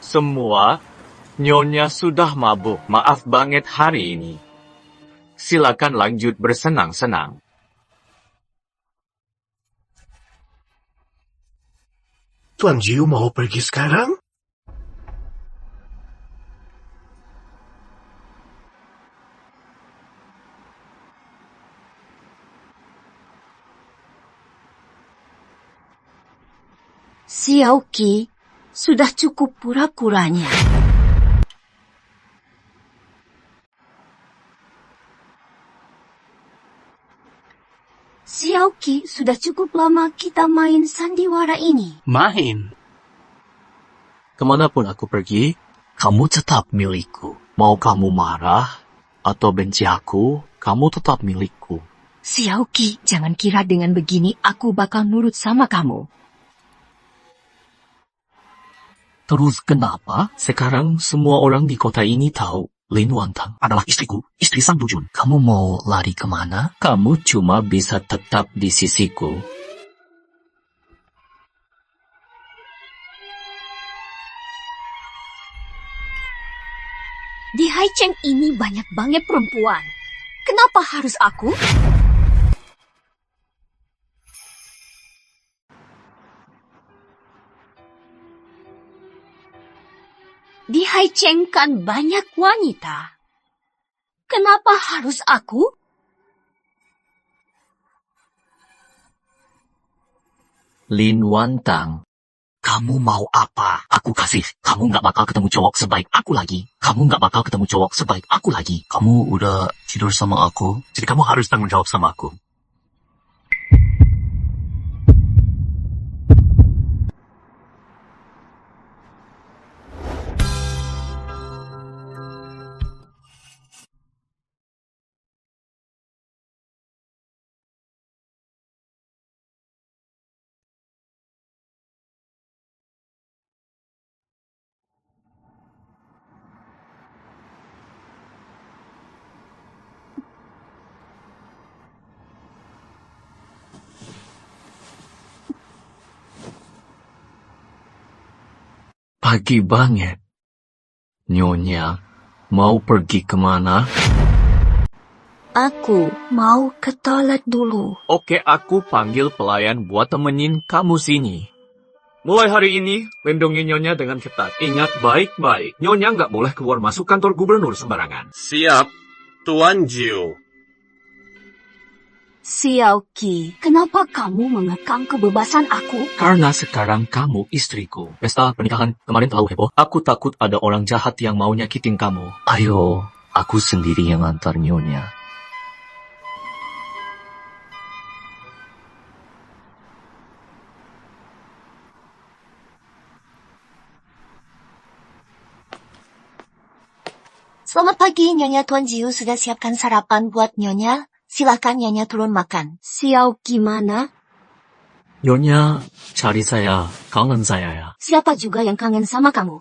Semua, Nyonya sudah mabuk. Maaf banget hari ini. Silakan lanjut bersenang-senang. Tuan Jiu mau pergi sekarang? Xiao Qi, sudah cukup pura-puranya. Xiao Qi, sudah cukup lama kita main sandiwara ini. Main. Kemanapun aku pergi, kamu tetap milikku. Mau kamu marah atau benci aku, kamu tetap milikku. Xiao Qi, jangan kira dengan begini aku bakal nurut sama kamu. Terus kenapa? Sekarang semua orang di kota ini tahu Lin Wantang adalah istriku, istri Sang Dujun. Kamu mau lari kemana? Kamu cuma bisa tetap di sisiku. Di Haicheng ini banyak banget perempuan. Kenapa harus aku? Di Haicheng kan banyak wanita. Kenapa harus aku? Lin Wantang, kamu mau apa? Aku kasih. Kamu nggak bakal ketemu cowok sebaik aku lagi. Kamu nggak bakal ketemu cowok sebaik aku lagi. Kamu udah tidur sama aku, jadi kamu harus tanggung jawab sama aku. Pagi banget. Nyonya, mau pergi kemana? Aku mau ke toilet dulu. Oke, aku panggil pelayan buat temenin kamu sini. Mulai hari ini, lindungi Nyonya dengan ketat. Ingat baik-baik, Nyonya nggak boleh keluar masuk kantor gubernur sembarangan. Siap, Tuan Jiu. Xiao Qi, kenapa kamu mengekang kebebasan aku? Karena sekarang kamu istriku. Pesta pernikahan kemarin terlalu heboh. Aku takut ada orang jahat yang mau nyakitin kamu. Ayo, aku sendiri yang antar Nyonya. Selamat pagi, Nyonya. Tuan Jiu sudah siapkan sarapan buat Nyonya. Silakan Nyonya turun makan. Xiao Qi mana? Nyonya, cari saya. Kangen saya ya. Siapa juga yang kangen sama kamu?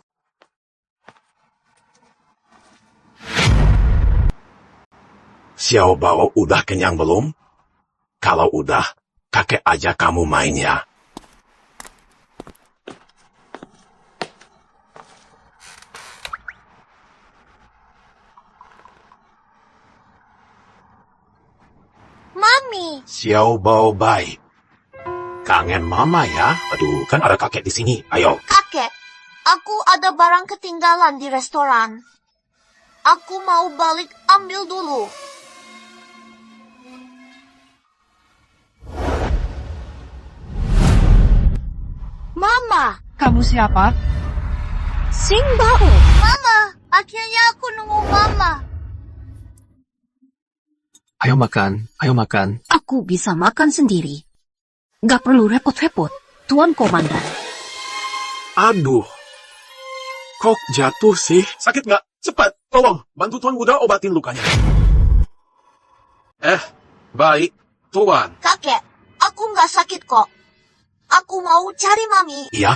Xiao Bao udah kenyang belum? Kalau udah, kakek aja kamu main ya. Mami! Xiao Bao baik. Kangen mama ya? Aduh, kan ada kakek di sini. Ayo. Kakek, aku ada barang ketinggalan di restoran. Aku mau balik ambil dulu. Mama! Kamu siapa? Sing Bao! Mama! Akhirnya aku nunggu Mama. Ayo makan, ayo makan. Aku bisa makan sendiri. Gak perlu repot-repot, Tuan Komandan. Aduh. Kok jatuh sih? Sakit nggak? Cepat, tolong. Bantu Tuan Buddha obatin lukanya. Baik. Tuan. Kakek, aku nggak sakit kok. Aku mau cari Mami. Iya.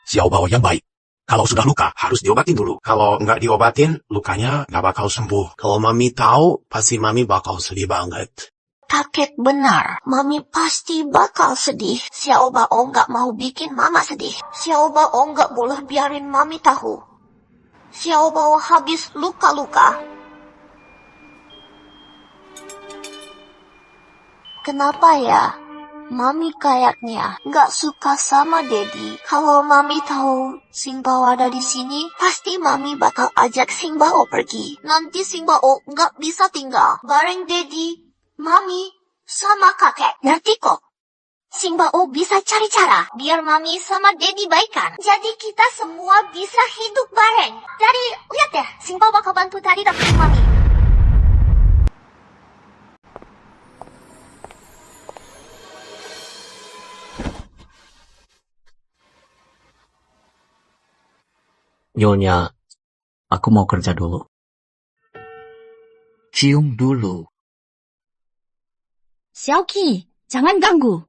Xiao Bao yang baik. Kalau sudah luka, harus diobatin dulu. Kalau nggak diobatin, lukanya nggak bakal sembuh. Kalau Mami tahu, pasti Mami bakal sedih banget. Kakek benar. Mami pasti bakal sedih. Xiao Bao nggak mau bikin Mama sedih. Xiao Bao nggak boleh biarin Mami tahu. Xiao Bao habis luka-luka. Kenapa ya? Mami kayaknya nggak suka sama Daddy. Kalau Mami tahu Sing Bao ada di sini, pasti Mami bakal ajak Sing Bao pergi. Nanti Sing Bao nggak bisa tinggal bareng Daddy, Mami, sama kakek. Ngerti kok? Sing Bao bisa cari cara biar Mami sama Daddy baikan. Jadi kita semua bisa hidup bareng. Jadi lihat deh, Sing Bao bakal bantu Daddy dapetin Mami. Nyonya, aku mau kerja dulu. Cium dulu. Xiaoqi, jangan ganggu.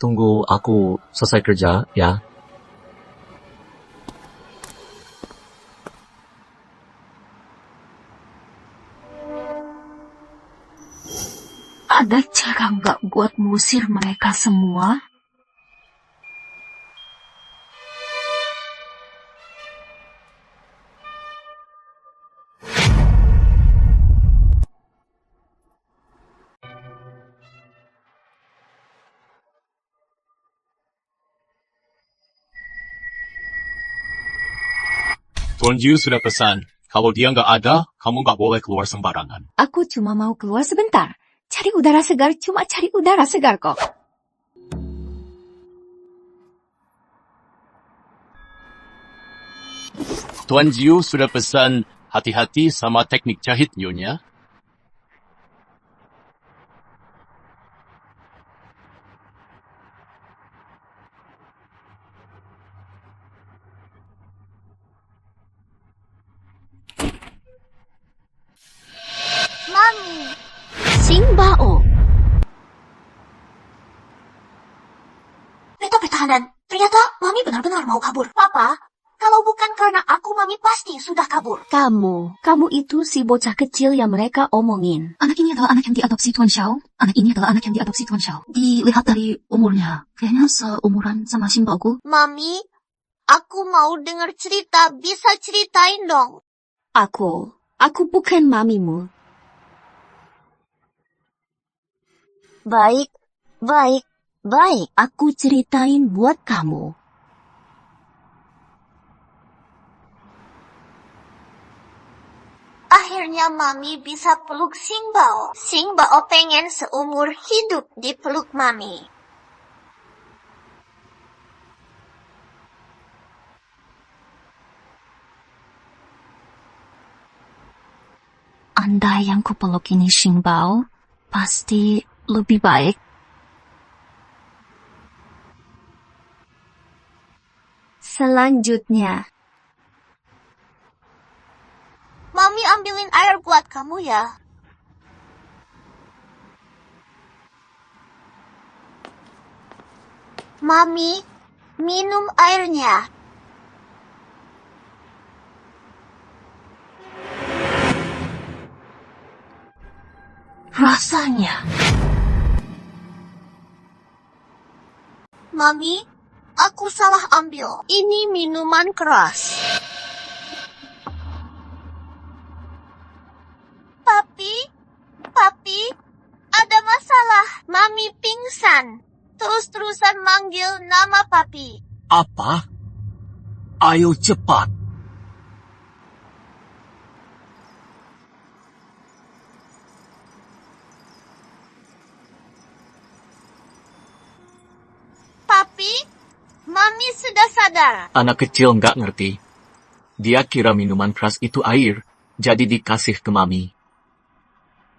Tunggu aku selesai kerja, ya. Ada cara nggak buat mengusir mereka semua? Tuan Jiu sudah pesan, kalau dia nggak ada, kamu nggak boleh keluar sembarangan. Aku cuma mau keluar sebentar. Cari udara segar, cuma cari udara segar kok. Tuan Jiu sudah pesan, hati-hati sama teknik jahit Nyonya. Mami, Sing Bao. itu pertahanan. Ternyata Mami benar-benar mau kabur. Papa, kalau bukan karena aku, Mami pasti sudah kabur. Kamu itu si bocah kecil yang mereka omongin. Anak ini adalah anak yang diadopsi Tuan Xiao. Anak ini adalah anak yang diadopsi Tuan Xiao. Dilihat dari umurnya, kayaknya seumuran sama Sing Baoku. Mami, aku mau dengar cerita. Bisa ceritain dong. Aku bukan mamimu. Baik. Aku ceritain buat kamu. Akhirnya Mami bisa peluk Sing Bao. Sing Bao pengen seumur hidup dipeluk Mami. Andai yang kupeluk ini Sing Bao, pasti lebih baik. Selanjutnya, Mami ambilin air buat kamu ya. Mami, minum airnya. Rasanya. Mami, aku salah ambil. Ini minuman keras. Papi, ada masalah. Mami pingsan. Terus-terusan manggil nama Papi. Apa? Ayo cepat. Papi, Mami sudah sadar. Anak kecil nggak ngerti. Dia kira minuman keras itu air, jadi dikasih ke Mami.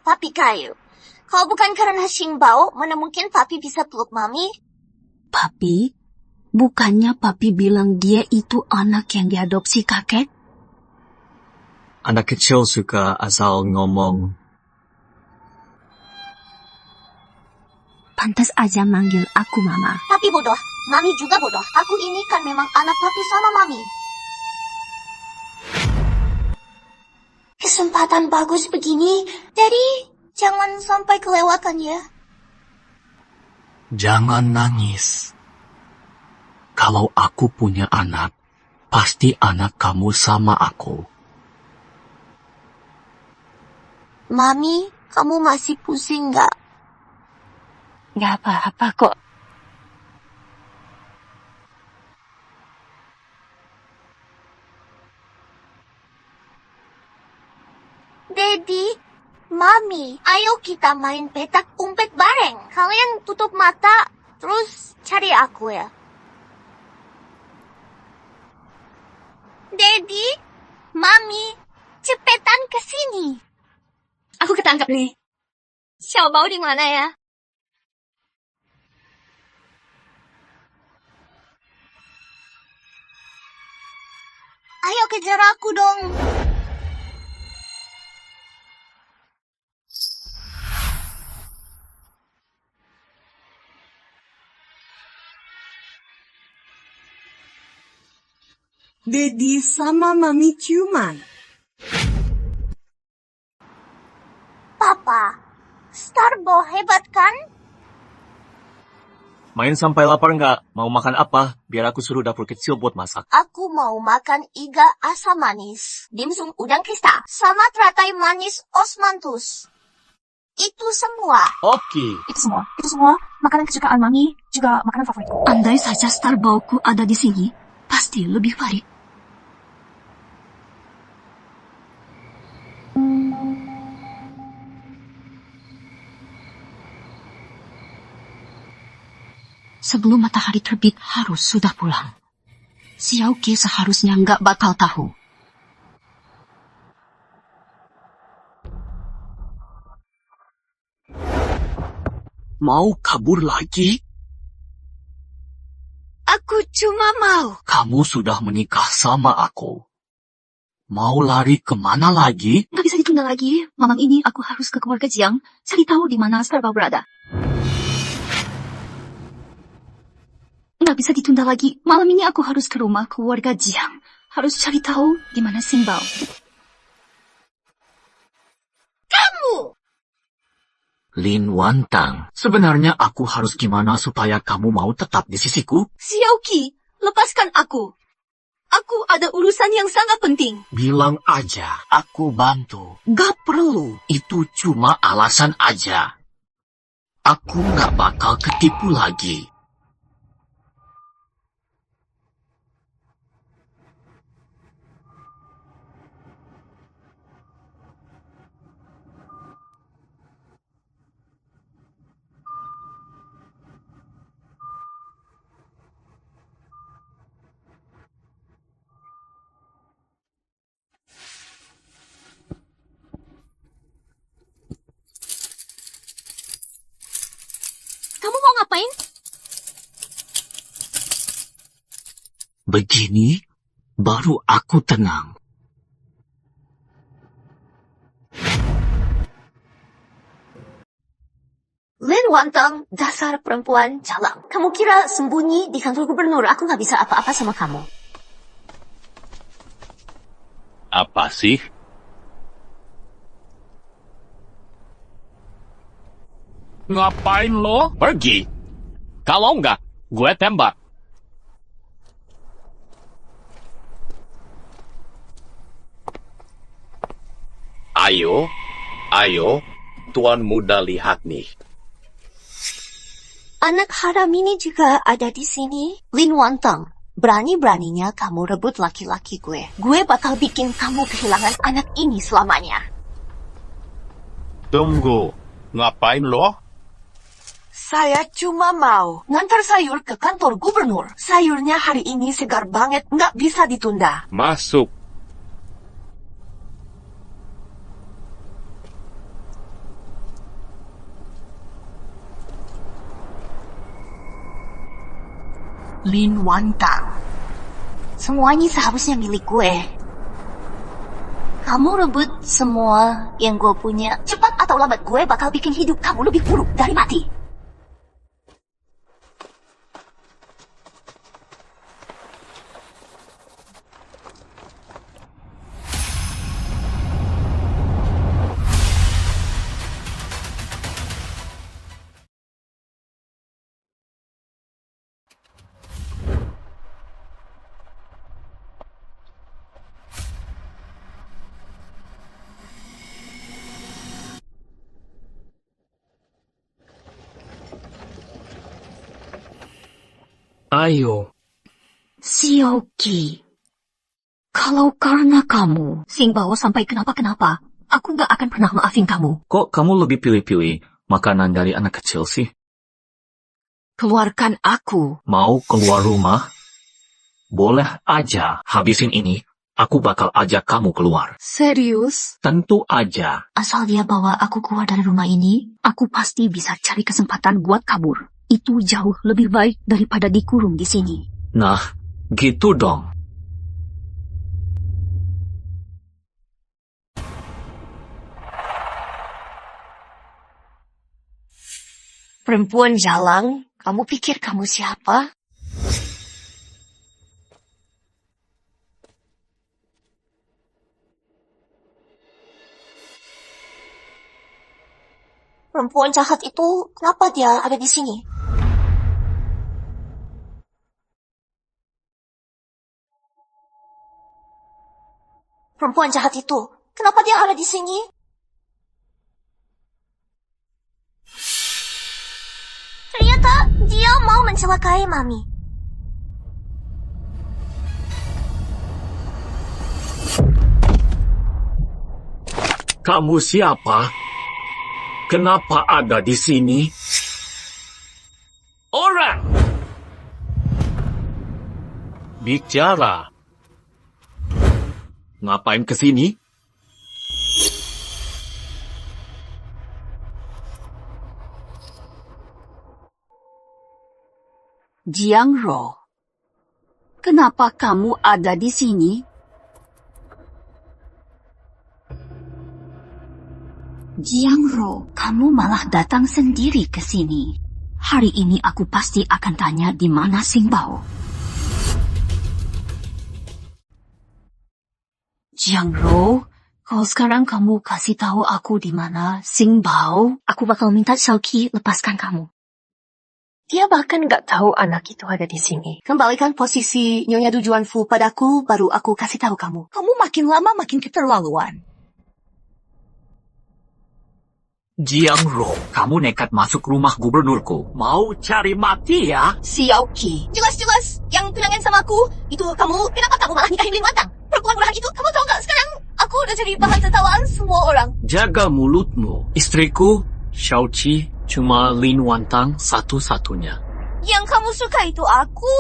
Papi kayu. Kalau bukan karena Sing Bao, mana mungkin Papi bisa peluk Mami? Papi? Bukannya Papi bilang dia itu anak yang diadopsi kakek? Anak kecil suka asal ngomong. Pantas aja manggil aku Mama. Papi bodoh. Mami juga bodoh. Aku ini kan memang anak Papi sama Mami. Kesempatan bagus begini. Jadi, jangan sampai kelewatan ya. Jangan nangis. Kalau aku punya anak, pasti anak kamu sama aku. Mami, kamu masih pusing nggak? Nggak apa-apa kok. Daddy, Mami, ayo kita main petak umpet bareng. Kalian tutup mata, terus cari aku ya. Daddy, Mami, cepetan ke sini. Aku ketangkap nih. Xiaobao di mana ya? Ayo kejar aku dong. Daddy sama Mami ciuman. Papa, Starbow hebat kan? Main sampai lapar nggak? Mau makan apa? Biar aku suruh dapur kecil buat masak. Aku mau makan iga asam manis, dimsum udang kista, sama teratai manis osmanthus. Itu semua. Oke. Itu semua makanan kesukaan Mami, juga makanan favoritku. Andai saja Starbowku ada di sini, pasti lebih baik. Sebelum matahari terbit harus sudah pulang. Xiaoqi seharusnya nggak bakal tahu. Mau kabur lagi? Aku cuma mau. Kamu sudah menikah sama aku. Mau lari kemana lagi? Nggak bisa ditunda lagi. Malam ini aku harus ke keluarga Jiang, cari tahu di mana Starbow berada. Nggak bisa ditunda lagi. Malam ini aku harus ke rumah keluarga Jiang. Harus cari tahu di mana Xingbao. Kamu! Lin Wantang, sebenarnya aku harus gimana supaya kamu mau tetap di sisiku? Xiaoqi, lepaskan aku. Aku ada urusan yang sangat penting. Bilang aja, aku bantu. Gak perlu, itu cuma alasan aja. Aku gak bakal ketipu lagi. Kamu mau ngapain? Begini, baru aku tenang. Lin Wantang, dasar perempuan jalang. Kamu kira sembunyi di kantor gubernur, aku nggak bisa apa-apa sama kamu. Apa sih? Ngapain lo? Pergi. Kalau nggak, gue tembak. Ayo, Tuan Muda lihat nih. Anak haram ini juga ada di sini. Lin Wantang, berani-beraninya kamu rebut laki-laki gue. Gue bakal bikin kamu kehilangan anak ini selamanya. Tunggu, ngapain lo? Saya cuma mau ngantar sayur ke kantor gubernur. Sayurnya hari ini segar banget, nggak bisa ditunda. Masuk. Lin Wantang. Semuanya seharusnya milik gue. Kamu rebut semua yang gue punya. Cepat atau lambat gue bakal bikin hidup kamu lebih buruk dari mati. Ayo. Xiaoqi, kalau karena kamu, Sing Bao sampai kenapa-kenapa, aku gak akan pernah maafin kamu. Kok kamu lebih pilih-pilih makanan dari anak kecil sih? Keluarkan aku. Mau keluar rumah? Boleh aja. Habisin ini, aku bakal ajak kamu keluar. Serius? Tentu aja. Asal dia bawa aku keluar dari rumah ini, aku pasti bisa cari kesempatan buat kabur. Itu jauh lebih baik daripada dikurung di sini. Nah, gitu dong. Perempuan jalang, kamu pikir kamu siapa? Perempuan jahat itu, kenapa dia ada di sini? Perempuan jahat itu, kenapa dia ada di sini? Ternyata dia mau mencelakai Mami. Kamu siapa? Kenapa ada di sini? Orang! Bicara. Ngapain kesini? Jiangro, kenapa kamu ada di sini? Jiangro, kamu malah datang sendiri ke sini. Hari ini aku pasti akan tanya di mana Sing Bao. Jiangro, kalau sekarang kamu kasih tahu aku di mana Sing Bao, aku bakal minta Xiaoqi lepaskan kamu. Dia bahkan gak tahu anak itu ada di sini. Kembalikan posisi Nyonya Dujuan Fu padaku, baru aku kasih tahu kamu. Kamu makin lama makin keterlaluan. Jiangro, kamu nekat masuk rumah gubernurku. Mau cari mati ya? Xiaoqi. Jelas-jelas, yang tunangan sama aku, itu kamu, kenapa kamu malah nikahin Lin Wantang? Perempuan murahan itu, kamu tahu gak sekarang? Aku udah jadi bahan tertawaan semua orang. Jaga mulutmu. Istriku, Xiaoqi, cuma Lin Wantang satu-satunya. Yang kamu suka itu aku?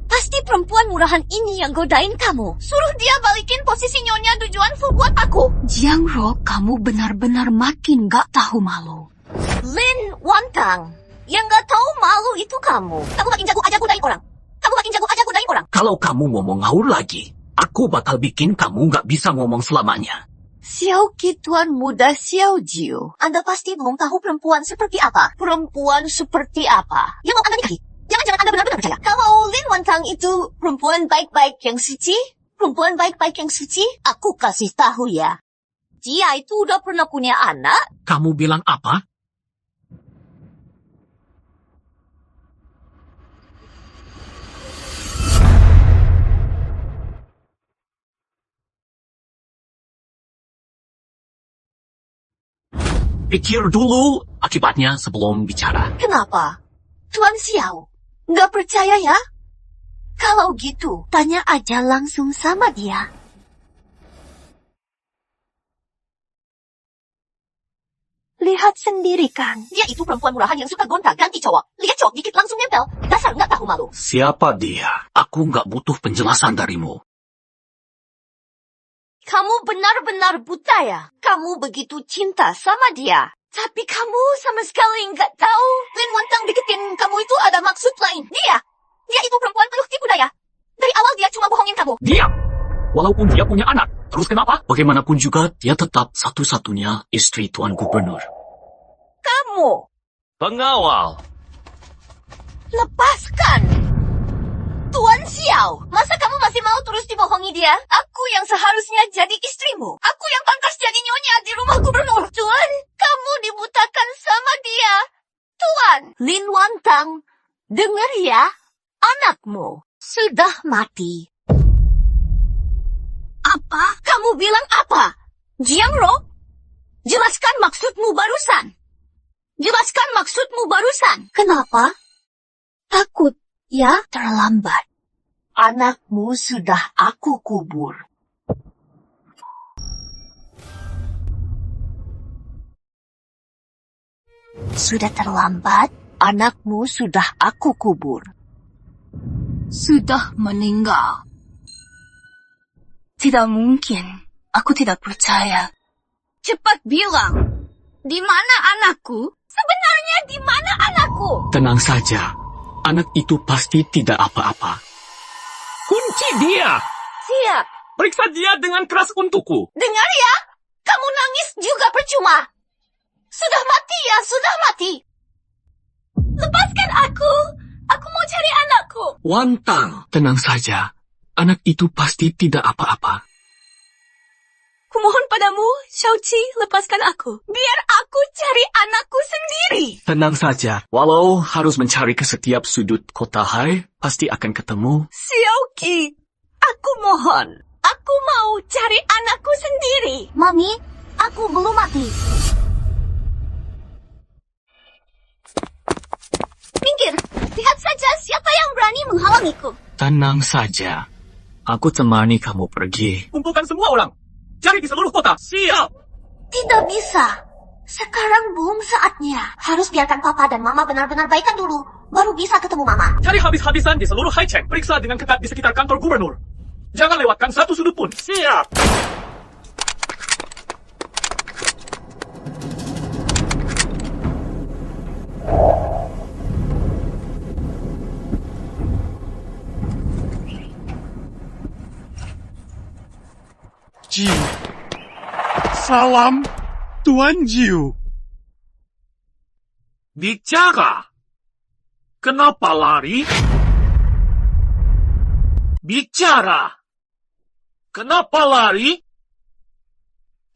Pasti perempuan murahan ini yang godain kamu. Suruh dia balikin posisi Nyonya Dujuan Fu buat aku. Jiangro, kamu benar-benar makin gak tahu malu. Lin Wantang, yang gak tahu malu itu kamu. Kamu makin jago aja godain orang. Kamu makin jago aja godain orang. Kalau kamu ngomong ngaur lagi, aku bakal bikin kamu gak bisa ngomong selamanya. Xiaoqi Tuan Muda Xiaojiu. Anda pasti belum tahu perempuan seperti apa. Perempuan seperti apa yang mau Anda nikahi? Jangan-jangan Anda benar-benar percaya kalau Lin Wantang itu perempuan baik-baik yang suci? Perempuan baik-baik yang suci? Aku kasih tahu ya. Dia itu udah pernah punya anak. Kamu bilang apa? Pikir dulu akibatnya sebelum bicara. Kenapa? Tuan Xiao, nggak percaya ya? Kalau gitu, tanya aja langsung sama dia. Lihat sendiri kan, dia itu perempuan murahan yang suka gonta-ganti cowok. Lihat cowok dikit langsung nempel. Dasar nggak tahu malu. Siapa dia? Aku nggak butuh penjelasan darimu. Kamu benar-benar buta ya? Kamu begitu cinta sama dia. Tapi kamu sama sekali nggak tahu. Lin Wantang deketin kamu itu ada maksud lain. Dia itu perempuan penuh tipu daya. Dari awal dia cuma bohongin kamu. Diam! Walaupun dia punya anak. Terus kenapa? Bagaimanapun juga, dia tetap satu-satunya istri Tuan Gubernur. Kamu! Pengawal! Lepaskan! Tuan Xiao, masa kamu masih mau terus dibohongi dia? Aku yang seharusnya jadi istrimu. Aku yang pantas jadi nyonya di rumah gubernur. Tuan, kamu dibutakan sama dia. Tuan, Lin Wantang, dengar ya, anakmu sudah mati. Apa? Kamu bilang apa? Jiangro, jelaskan maksudmu barusan. Jelaskan maksudmu barusan. Kenapa? Takut Ya, terlambat. Anakmu sudah aku kubur. Sudah terlambat. Anakmu sudah aku kubur. Sudah meninggal. Tidak mungkin. Aku tidak percaya. Cepat bilang. Di mana anakku? Sebenarnya di mana anakku? Tenang saja. Anak itu pasti tidak apa-apa. Kunci dia! Siap. Periksa dia dengan keras untukku. Dengar ya, kamu nangis juga percuma. Sudah mati ya, sudah mati. Lepaskan aku. Aku mau cari anakku. Wantang. Tenang saja. Anak itu pasti tidak apa-apa. Kumohon padamu, Xiaoqi, lepaskan aku. Biar aku cari anakku sendiri. Tenang saja. Walau harus mencari ke setiap sudut kota Hai, pasti akan ketemu. Xiaoqi, aku mohon. Aku mau cari anakku sendiri. Mami, aku belum mati. Minggir, lihat saja siapa yang berani menghalangiku. Tenang saja. Aku temani kamu pergi. Kumpulkan semua orang. Cari di seluruh kota. Siap! Tidak bisa. Sekarang belum saatnya. Harus biarkan papa dan mama benar-benar baikan dulu. Baru bisa ketemu mama. Cari habis-habisan di seluruh High-Check. Periksa dengan ketat di sekitar kantor gubernur. Jangan lewatkan satu sudut pun. Siap! Jiu. Salam, Tuan Jiu. Bicara! Kenapa lari? Bicara! Kenapa lari?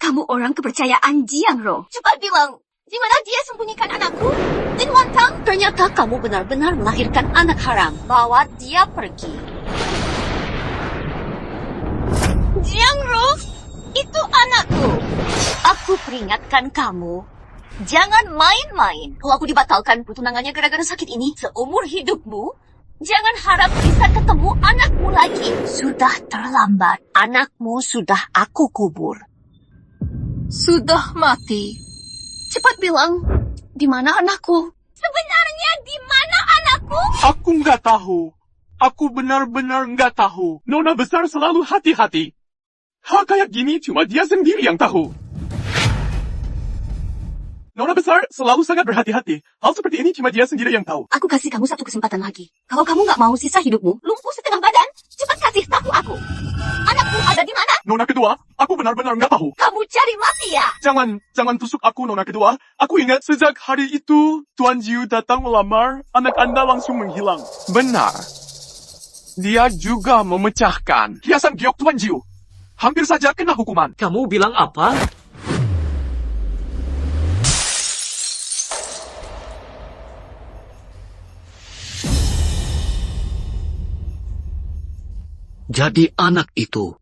Kamu orang kepercayaan Jiang Ro. Cepat bilang, di mana dia sembunyikan anakku? Lin Wantang. Ternyata kamu benar-benar melahirkan anak haram. Bawa dia pergi. Jiang Ro, itu anakku. Aku peringatkan kamu. Jangan main-main. Kalau aku dibatalkan pertunangannya gara-gara sakit ini seumur hidupmu, jangan harap bisa ketemu anakmu lagi. Sudah terlambat. Anakmu sudah aku kubur. Sudah mati. Cepat bilang, di mana anakku? Sebenarnya di mana anakku? Aku nggak tahu. Aku benar-benar nggak tahu. Nona besar selalu hati-hati. Hal kayak gini cuma dia sendiri yang tahu. Nona besar selalu sangat berhati-hati. Hal seperti ini cuma dia sendiri yang tahu. Aku kasih kamu satu kesempatan lagi. Kalau kamu nggak mau sisa hidupmu lumpuh setengah badan, cepat kasih tahu aku. Anakku ada di mana? Nona kedua, aku benar-benar nggak tahu. Kamu cari mati ya? Jangan tusuk aku, Nona kedua. Aku ingat sejak hari itu, Tuan Jiu datang melamar, anak Anda langsung menghilang. Benar. Dia juga memecahkan hiasan giok Tuan Jiu. Hampir saja kena hukuman. Kamu bilang apa? Jadi anak itu,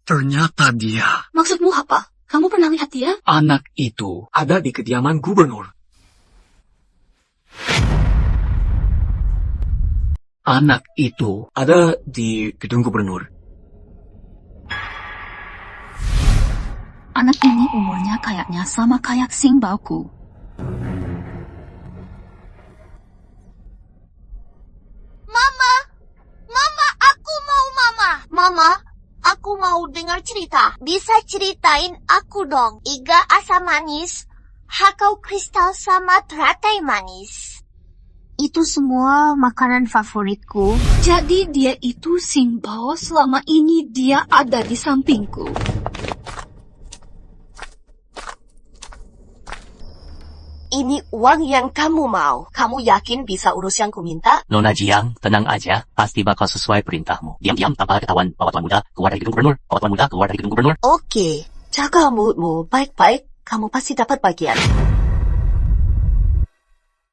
ternyata dia. Maksudmu apa? Kamu pernah lihat dia? Anak itu ada di kediaman gubernur. Anak itu ada di gedung gubernur. Anak ini umurnya kayaknya sama kayak Xing Baoku. Mama, aku mau dengar cerita. Bisa ceritain aku dong. Iga asam manis, hakau kristal sama teratai manis. Itu semua makanan favoritku. Jadi dia itu Xing Bao, selama ini dia ada di sampingku. Ini uang yang kamu mau. Kamu yakin bisa urus yang kuminta? Nona Jiang, tenang aja. Pasti bakal sesuai perintahmu. Diam-diam tanpa ketahuan. Bawa Tuan Muda keluar dari gedung gubernur. Bawa Tuan Muda keluar dari gedung gubernur. Oke. Jaga mulutmu baik-baik. Kamu pasti dapat bagian.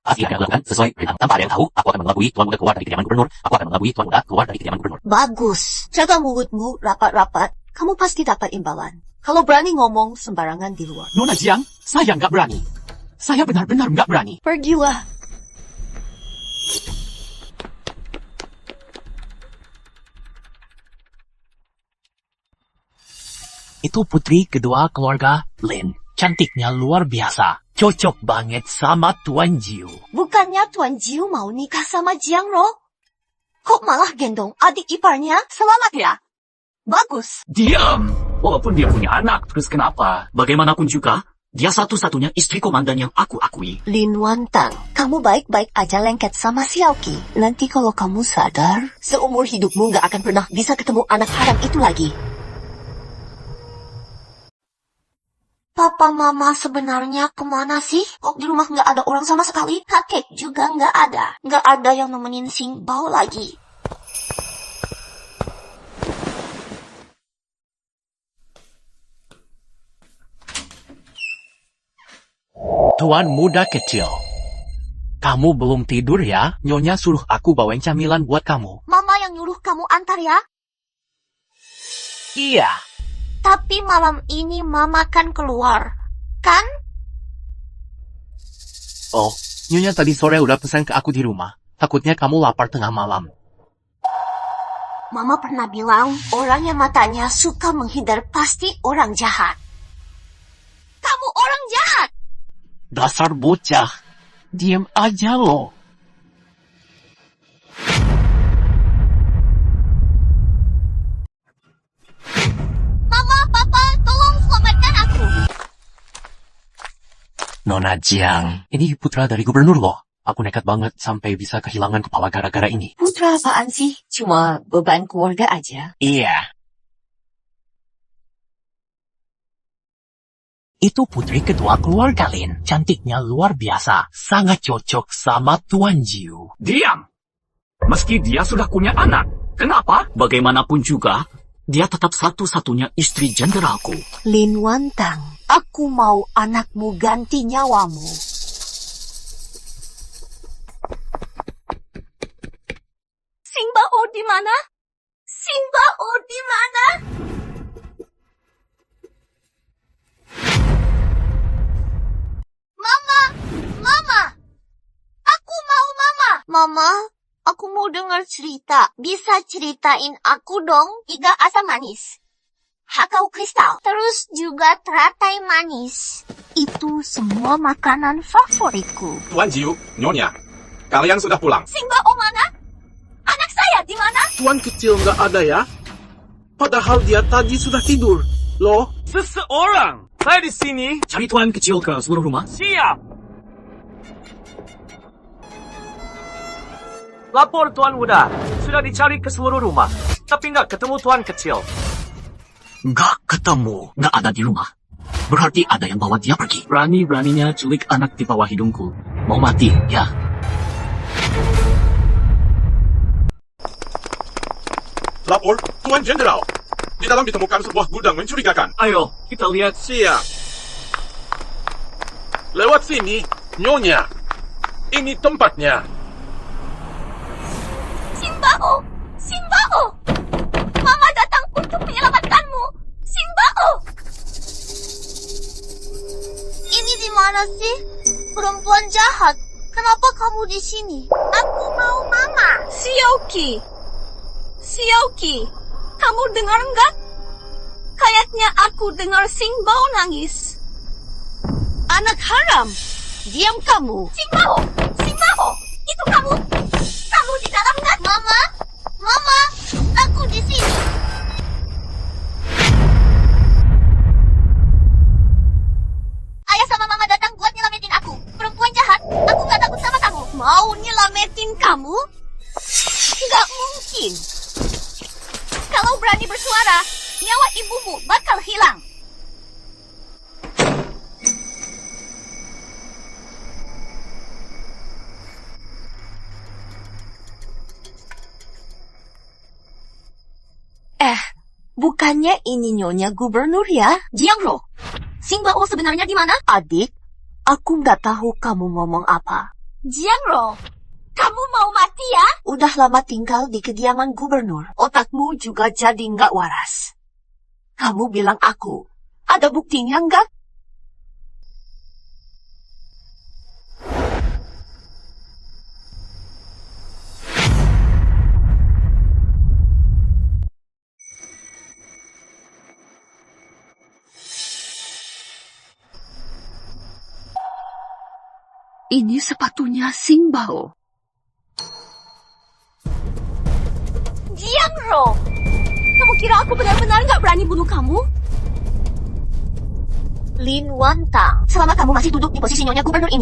Pasti akan lakukan sesuai perintah. Tanpa ada yang tahu, aku akan mengelabui Tuan Muda keluar dari kediaman gubernur. Aku akan mengelabui Tuan Muda keluar dari kediaman gubernur. Bagus. Jaga mulutmu rapat-rapat. Kamu pasti dapat imbalan. Kalau berani ngomong sembarangan di luar. Nona Jiang, saya nggak berani. Saya benar-benar nggak berani. Pergilah. Itu putri kedua keluarga Lin. Cantiknya luar biasa. Cocok banget sama Tuan Jiu. Bukannya Tuan Jiu mau nikah sama Jiang Ro? Kok malah gendong adik iparnya? Selamat ya. Bagus. Diam! Walaupun dia punya anak, terus kenapa? Bagaimanapun juga, dia satu-satunya istri komandan yang aku akui. Lin Wantang, kamu baik-baik aja lengket sama Xiaoqi. Nanti kalau kamu sadar, seumur hidupmu gak akan pernah bisa ketemu anak haram itu lagi. Papa Mama sebenarnya kemana sih? Kok di rumah gak ada orang sama sekali? Kakek juga gak ada. Gak ada yang nemenin Sing Bao lagi. Tuan muda kecil. Kamu belum tidur ya? Nyonya suruh aku bawain camilan buat kamu. Mama yang nyuruh kamu antar ya. Iya. Tapi malam ini Mama kan keluar, kan? Oh, Nyonya tadi sore udah pesan ke aku di rumah. Takutnya kamu lapar tengah malam. Mama pernah bilang, orang yang matanya suka menghindar pasti orang jahat. Kamu orang jahat! Dasar bocah. Diam aja lo. Mama, Papa, tolong selamatkan aku. Nona Jiang, ini putra dari gubernur loh. Aku nekat banget sampai bisa kehilangan kepala gara-gara ini. Putra apaan sih? Cuma beban keluarga aja. Iya. Itu putri kedua keluarga Lin. Cantiknya luar biasa. Sangat cocok sama Tuan Jiu. Diam! Meski dia sudah punya anak, kenapa? Bagaimanapun juga, dia tetap satu-satunya istri jenderalku. Lin Wantang, aku mau anakmu ganti nyawamu. Sing Bao di mana? Sing Bao di mana? Mama, Mama, aku mau Mama. Mama, aku mau dengar cerita. Bisa ceritain aku dong? Iga asam manis, hakau kristal, terus juga teratai manis. Itu semua makanan favoritku. Tuan Jiu, Nyonya, kalian sudah pulang. Sing Bao mana? Anak saya di mana? Tuan kecil nggak ada ya? Padahal dia tadi sudah tidur. Loh, Seseorang! Saya di sini. Cari tuan kecil ke seluruh rumah. Siap! Lapor Tuan Muda. Sudah dicari ke seluruh rumah. Tapi nggak ketemu Tuan Kecil. Nggak ketemu. Nggak ada di rumah. Berarti ada yang bawa dia pergi. Berani-beraninya culik anak di bawah hidungku. Mau mati, ya? lapor, Tuan Jenderal. Di dalam ditemukan sebuah gudang mencurigakan. Ayo, kita lihat. Siap. Lewat sini, Nyonya. Ini tempatnya. Simbao! Simbao! Mama datang untuk menyelamatkanmu. Simbao! Ini di mana sih? Perempuan jahat. Kenapa kamu di sini? Aku mau Mama. Xiaoqi! Xiaoqi! Kamu dengar nggak? Kayaknya aku dengar Singbao nangis. Anak haram! Diam kamu! Simbao! Simbao! Itu kamu! Kamu di dalam nggak? Mama! Mama! Aku di sini! Ayah sama Mama datang buat nyelamatin aku. Perempuan jahat, aku nggak takut sama kamu. Mau nyelamatin kamu? Nggak mungkin. Kalau berani bersuara, nyawa ibumu bakal hilang. Bukannya ini Nyonya Gubernur ya? Jiangro, Singbao sebenarnya di mana? Adik, aku nggak tahu kamu ngomong apa. Jiangro, kamu mau mati ya? Udah lama tinggal di kediaman gubernur. Otakmu juga jadi nggak waras. Kamu bilang aku. Ada buktinya nggak? Ini sepatunya Sing Bao. Jiangro! Kamu kira aku benar-benar nggak berani bunuh kamu? Lin Wantang, selama kamu masih duduk di posisi Nyonya Gubernur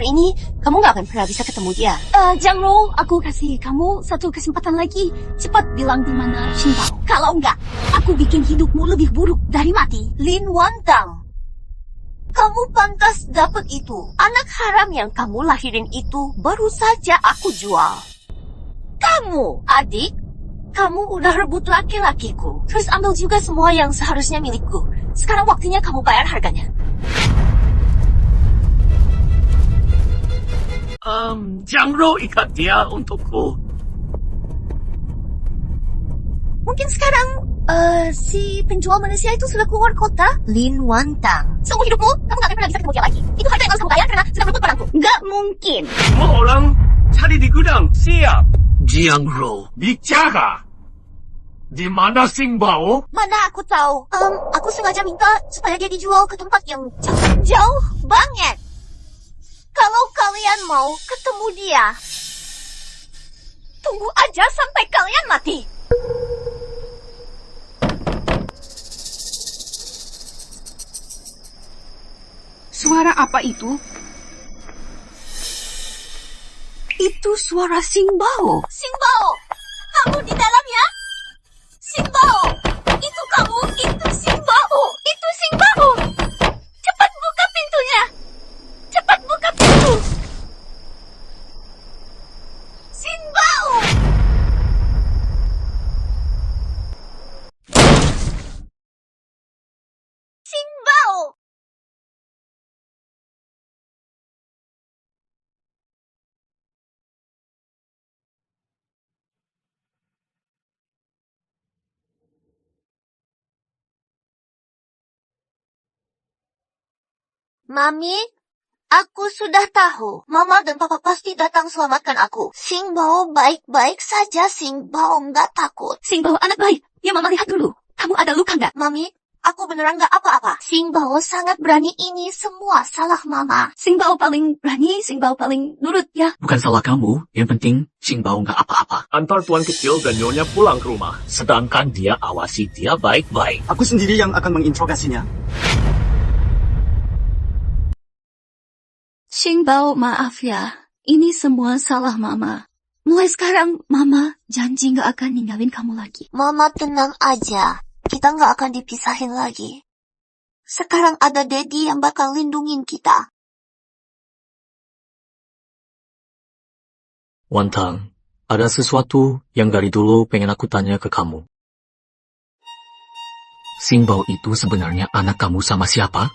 ini, kamu nggak akan pernah bisa ketemu dia. Jiangro, aku kasih kamu satu kesempatan lagi. Cepat bilang di mana Sing Bao. Kalau enggak, Aku bikin hidupmu lebih buruk dari mati. Lin Wantang, kamu pantas dapat itu. Anak haram yang kamu lahirin itu baru saja aku jual. Kamu, adik, kamu udah rebut laki-lakiku. Terus ambil juga semua yang seharusnya milikku. Sekarang waktunya kamu bayar harganya. Jiangro ikat dia untukku. Mungkin sekarang si penjual manusia itu sudah keluar kota. Lin Wantang, seumur hidupmu kamu gak akan pernah bisa ketemu dia lagi. Itu harga yang harus kamu bayar karena sudah merebut barangku. Nggak mungkin. Semua orang cari di gudang. Siap. Jiangro, Bicara. Di mana Sing Bao? Mana aku tahu. Aku sengaja minta supaya dia dijual ke tempat yang jauh banget. Kalau kalian mau ketemu dia, tunggu aja sampai kalian mati. Suara apa itu? Itu suara Sing Bao. Sing Bao, kamu di dalam ya? Sing Bao, itu kamu, itu Sing Bao, itu Sing Bao. Cepat buka pintunya. Cepat buka pintu. Sing Bao. Sing Bao. Mami, aku sudah tahu. Mama dan Papa pasti datang selamatkan aku. Sing Bao baik-baik saja. Sing Bao nggak takut. Sing Bao anak baik. Ya, Mama lihat dulu. Kamu ada luka nggak? Mami, aku beneran nggak apa-apa. Sing Bao sangat berani. Ini semua salah Mama. Sing Bao paling berani, Sing Bao paling nurut ya. bukan salah kamu. Yang penting Sing Bao nggak apa-apa. Antar tuan kecil dan nyonya pulang ke rumah. Sedangkan dia awasi dia baik-baik. Aku sendiri yang akan menginterogasinya. Sing Bao, maaf ya. Ini semua salah Mama. Mulai sekarang, Mama janji nggak akan ninggalin kamu lagi. Mama tenang aja. Kita nggak akan dipisahin lagi. Sekarang ada Daddy yang bakal lindungin kita. Wantang, ada sesuatu yang dari dulu pengen aku tanya ke kamu. Sing Bao itu sebenarnya anak kamu sama siapa?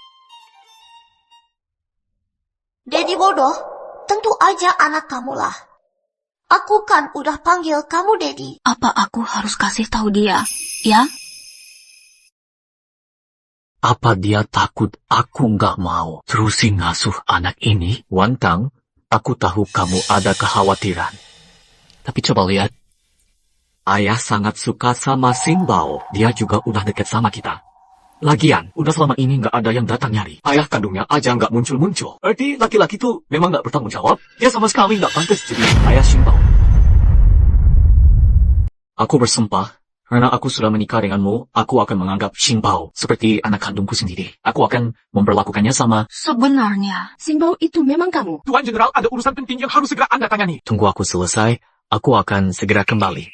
Daddy bodoh, tentu aja anak kamu lah. Aku kan udah panggil kamu Daddy. Apa aku harus kasih tahu dia? Ya? Apa dia takut aku nggak mau terusin ngasuh anak ini? Wantang, aku tahu kamu ada kekhawatiran. Tapi coba lihat. Ayah sangat suka sama Sing Bao. Dia juga udah deket sama kita. Lagian, udah selama ini nggak ada yang datang nyari. Ayah kandungnya aja nggak muncul-muncul. Berarti laki-laki tuh memang nggak bertanggung jawab. Dia sama sekali nggak pantas jadi ayah Sing Bao. Aku bersumpah, karena aku sudah menikah denganmu, aku akan menganggap Sing Bao seperti anak kandungku sendiri. Aku akan memperlakukannya sama... Sebenarnya, Sing Bao itu memang kamu. Tuan Jenderal, ada urusan penting yang harus segera Anda tangani. Tunggu aku selesai, aku akan segera kembali.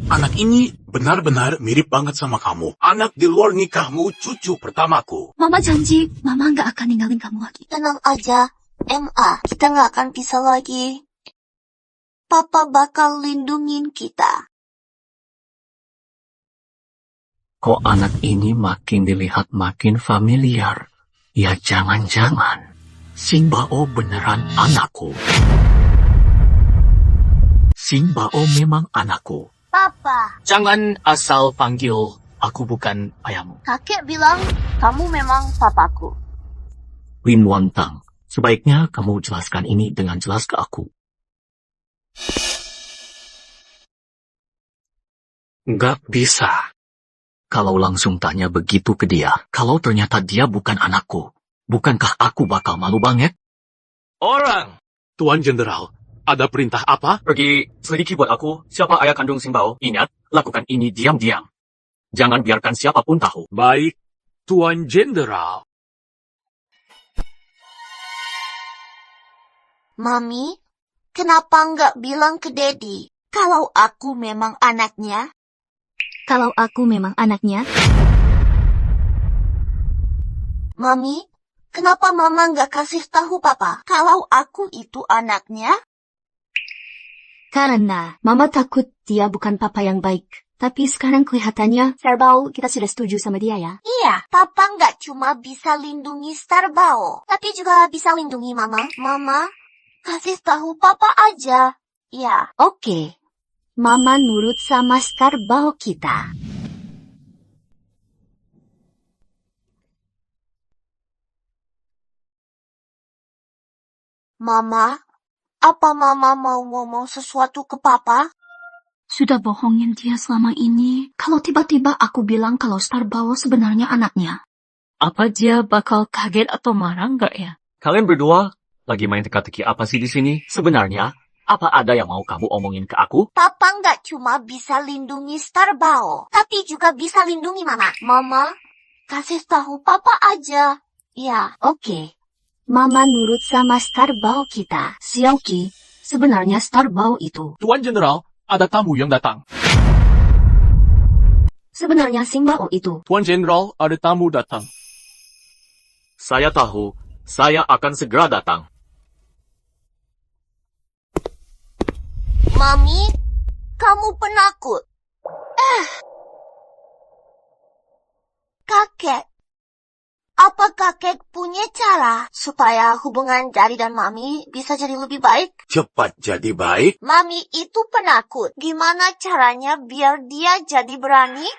Anak ini benar-benar mirip banget sama kamu. Anak di luar nikahmu, cucu pertamaku. Mama janji, Mama nggak akan ninggalin kamu lagi. Tenang aja, MA. Kita nggak akan pisah lagi. Papa bakal lindungin kita. Kok anak ini makin dilihat makin familiar? Ya jangan-jangan Sing Bao beneran anakku. Sing Bao memang anakku. Papa, Jangan asal panggil aku bukan ayahmu. kakek bilang kamu memang papaku. Lin Wantang, sebaiknya kamu jelaskan ini dengan jelas ke aku. Nggak bisa. Kalau langsung tanya begitu ke dia, kalau ternyata dia bukan anakku, bukankah aku bakal malu banget? Orang! Tuan Jenderal, ada perintah apa? Pergi selidiki buat aku siapa ayah kandung Simbao. Ingat, lakukan ini diam-diam. Jangan biarkan siapapun tahu. Baik, Tuan Jenderal. Mami, kenapa nggak bilang ke Daddy kalau aku memang anaknya? Kalau aku memang anaknya, Mami, kenapa Mama nggak kasih tahu Papa kalau aku itu anaknya? karena Mama takut dia bukan papa yang baik. Tapi sekarang kelihatannya, Starbao, kita sudah setuju sama dia ya? Iya, Papa nggak cuma bisa lindungi Starbao, tapi juga bisa lindungi Mama. Mama, kasih tahu Papa aja. Ya. Oke. Mama nurut sama Starbao kita. Mama, apa Mama mau ngomong sesuatu ke Papa? Sudah bohongin dia selama ini. Kalau tiba-tiba aku bilang kalau Starbao sebenarnya anaknya. Apa dia bakal kaget atau marah nggak ya? Kalian berdua lagi main teka-teki apa sih di sini? Sebenarnya, apa ada yang mau kamu omongin ke aku? Papa nggak cuma bisa lindungi Starbao, tapi juga bisa lindungi Mama. Mama, kasih tahu Papa aja. Ya. Oke. Mama nurut sama Starbao kita. Xiaoqi, sebenarnya Starbao itu. Tuan Jenderal, ada tamu yang datang. Sebenarnya Singbao itu. Tuan Jenderal, ada tamu datang. Saya tahu, saya akan segera datang. Mami, kamu penakut. Kakek, apa kakek punya cara supaya hubungan Daddy dan Mami bisa jadi lebih baik? Cepat jadi baik. Mami itu penakut. Gimana caranya biar dia jadi berani?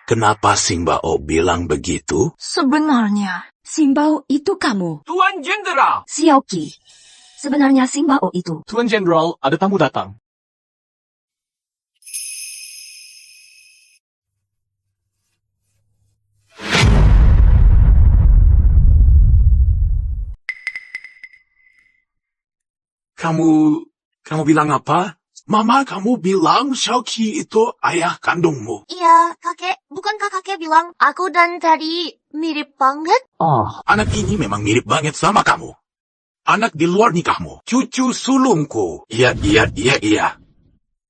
Kenapa Singbao bilang begitu? Sebenarnya, Singbao itu kamu. Tuan Jenderal! Xiaoqi. Sebenarnya Singbao itu. Tuan Jenderal, ada tamu datang. Kamu bilang apa? Mama, kamu bilang Xiaoqi itu ayah kandungmu. Iya, kakek. Bukankah kakek bilang aku dan Daddy mirip banget? Oh, anak ini memang mirip banget sama kamu. Anak di luar nikahmu. Cucu sulungku. Iya.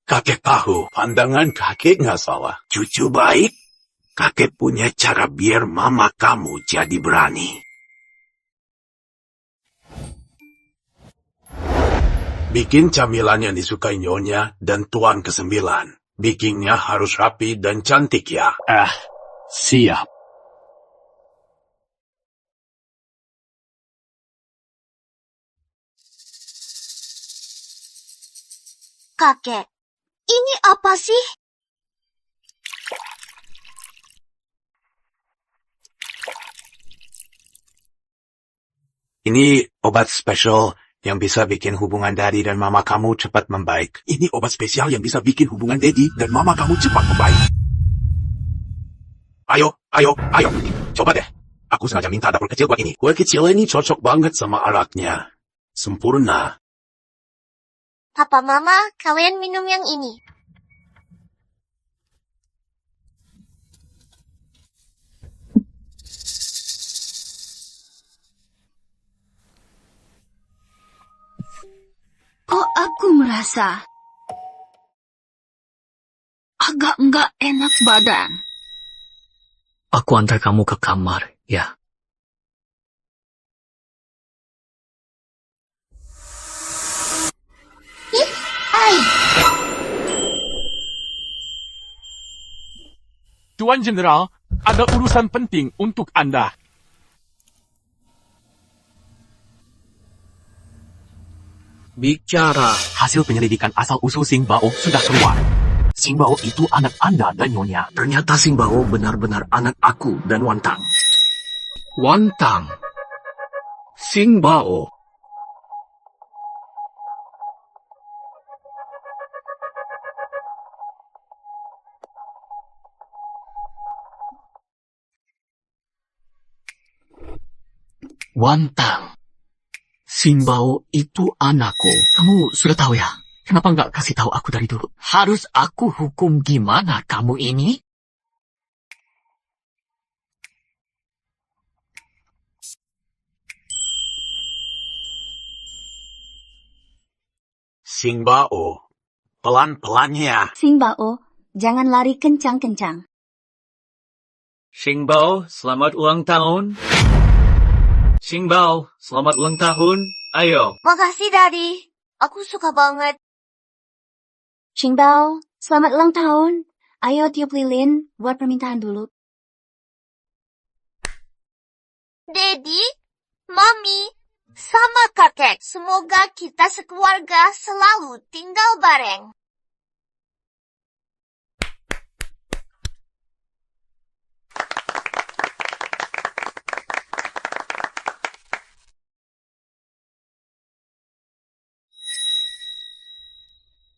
Kakek tahu, pandangan kakek nggak salah. Cucu baik. Kakek punya cara biar mama kamu jadi berani. Bikin camilan yang disukai Nyonya dan Tuan ke-9. Bikinnya harus rapi dan cantik ya. Siap. Kakek, ini apa sih? Ini obat spesial yang bisa bikin hubungan Daddy dan Mama kamu cepat membaik. Ini obat spesial yang bisa bikin hubungan Daddy dan Mama kamu cepat membaik. Ayo. Coba deh. Aku sengaja minta dapur kecil buat ini. Kue kecil ini cocok banget sama anaknya. Sempurna. Papa Mama, kalian minum yang ini. kok aku merasa agak nggak enak badan. Aku antar kamu ke kamar, ya. Tuan Jenderal, ada urusan penting untuk Anda. Bicara. Hasil penyelidikan asal-usul Singbao sudah keluar. Singbao itu anak Anda dan Nyonya. Ternyata Singbao benar-benar anak aku dan Wantang. Wantang. Singbao. Wantang, Singbao itu anakku. Kamu sudah tahu ya? Kenapa nggak kasih tahu aku dari dulu? Harus aku hukum gimana kamu ini? Singbao, pelan-pelannya. Singbao, jangan lari kencang-kencang. Singbao, selamat ulang tahun. Singbao, selamat ulang tahun. Ayo. Makasih, Daddy. Aku suka banget. Singbao, selamat ulang tahun. Ayo tiup lilin buat permintaan dulu. Daddy, Mami, sama kakek. Semoga kita sekeluarga selalu tinggal bareng.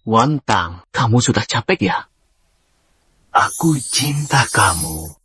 Wantang, kamu sudah capek ya? Aku cinta kamu.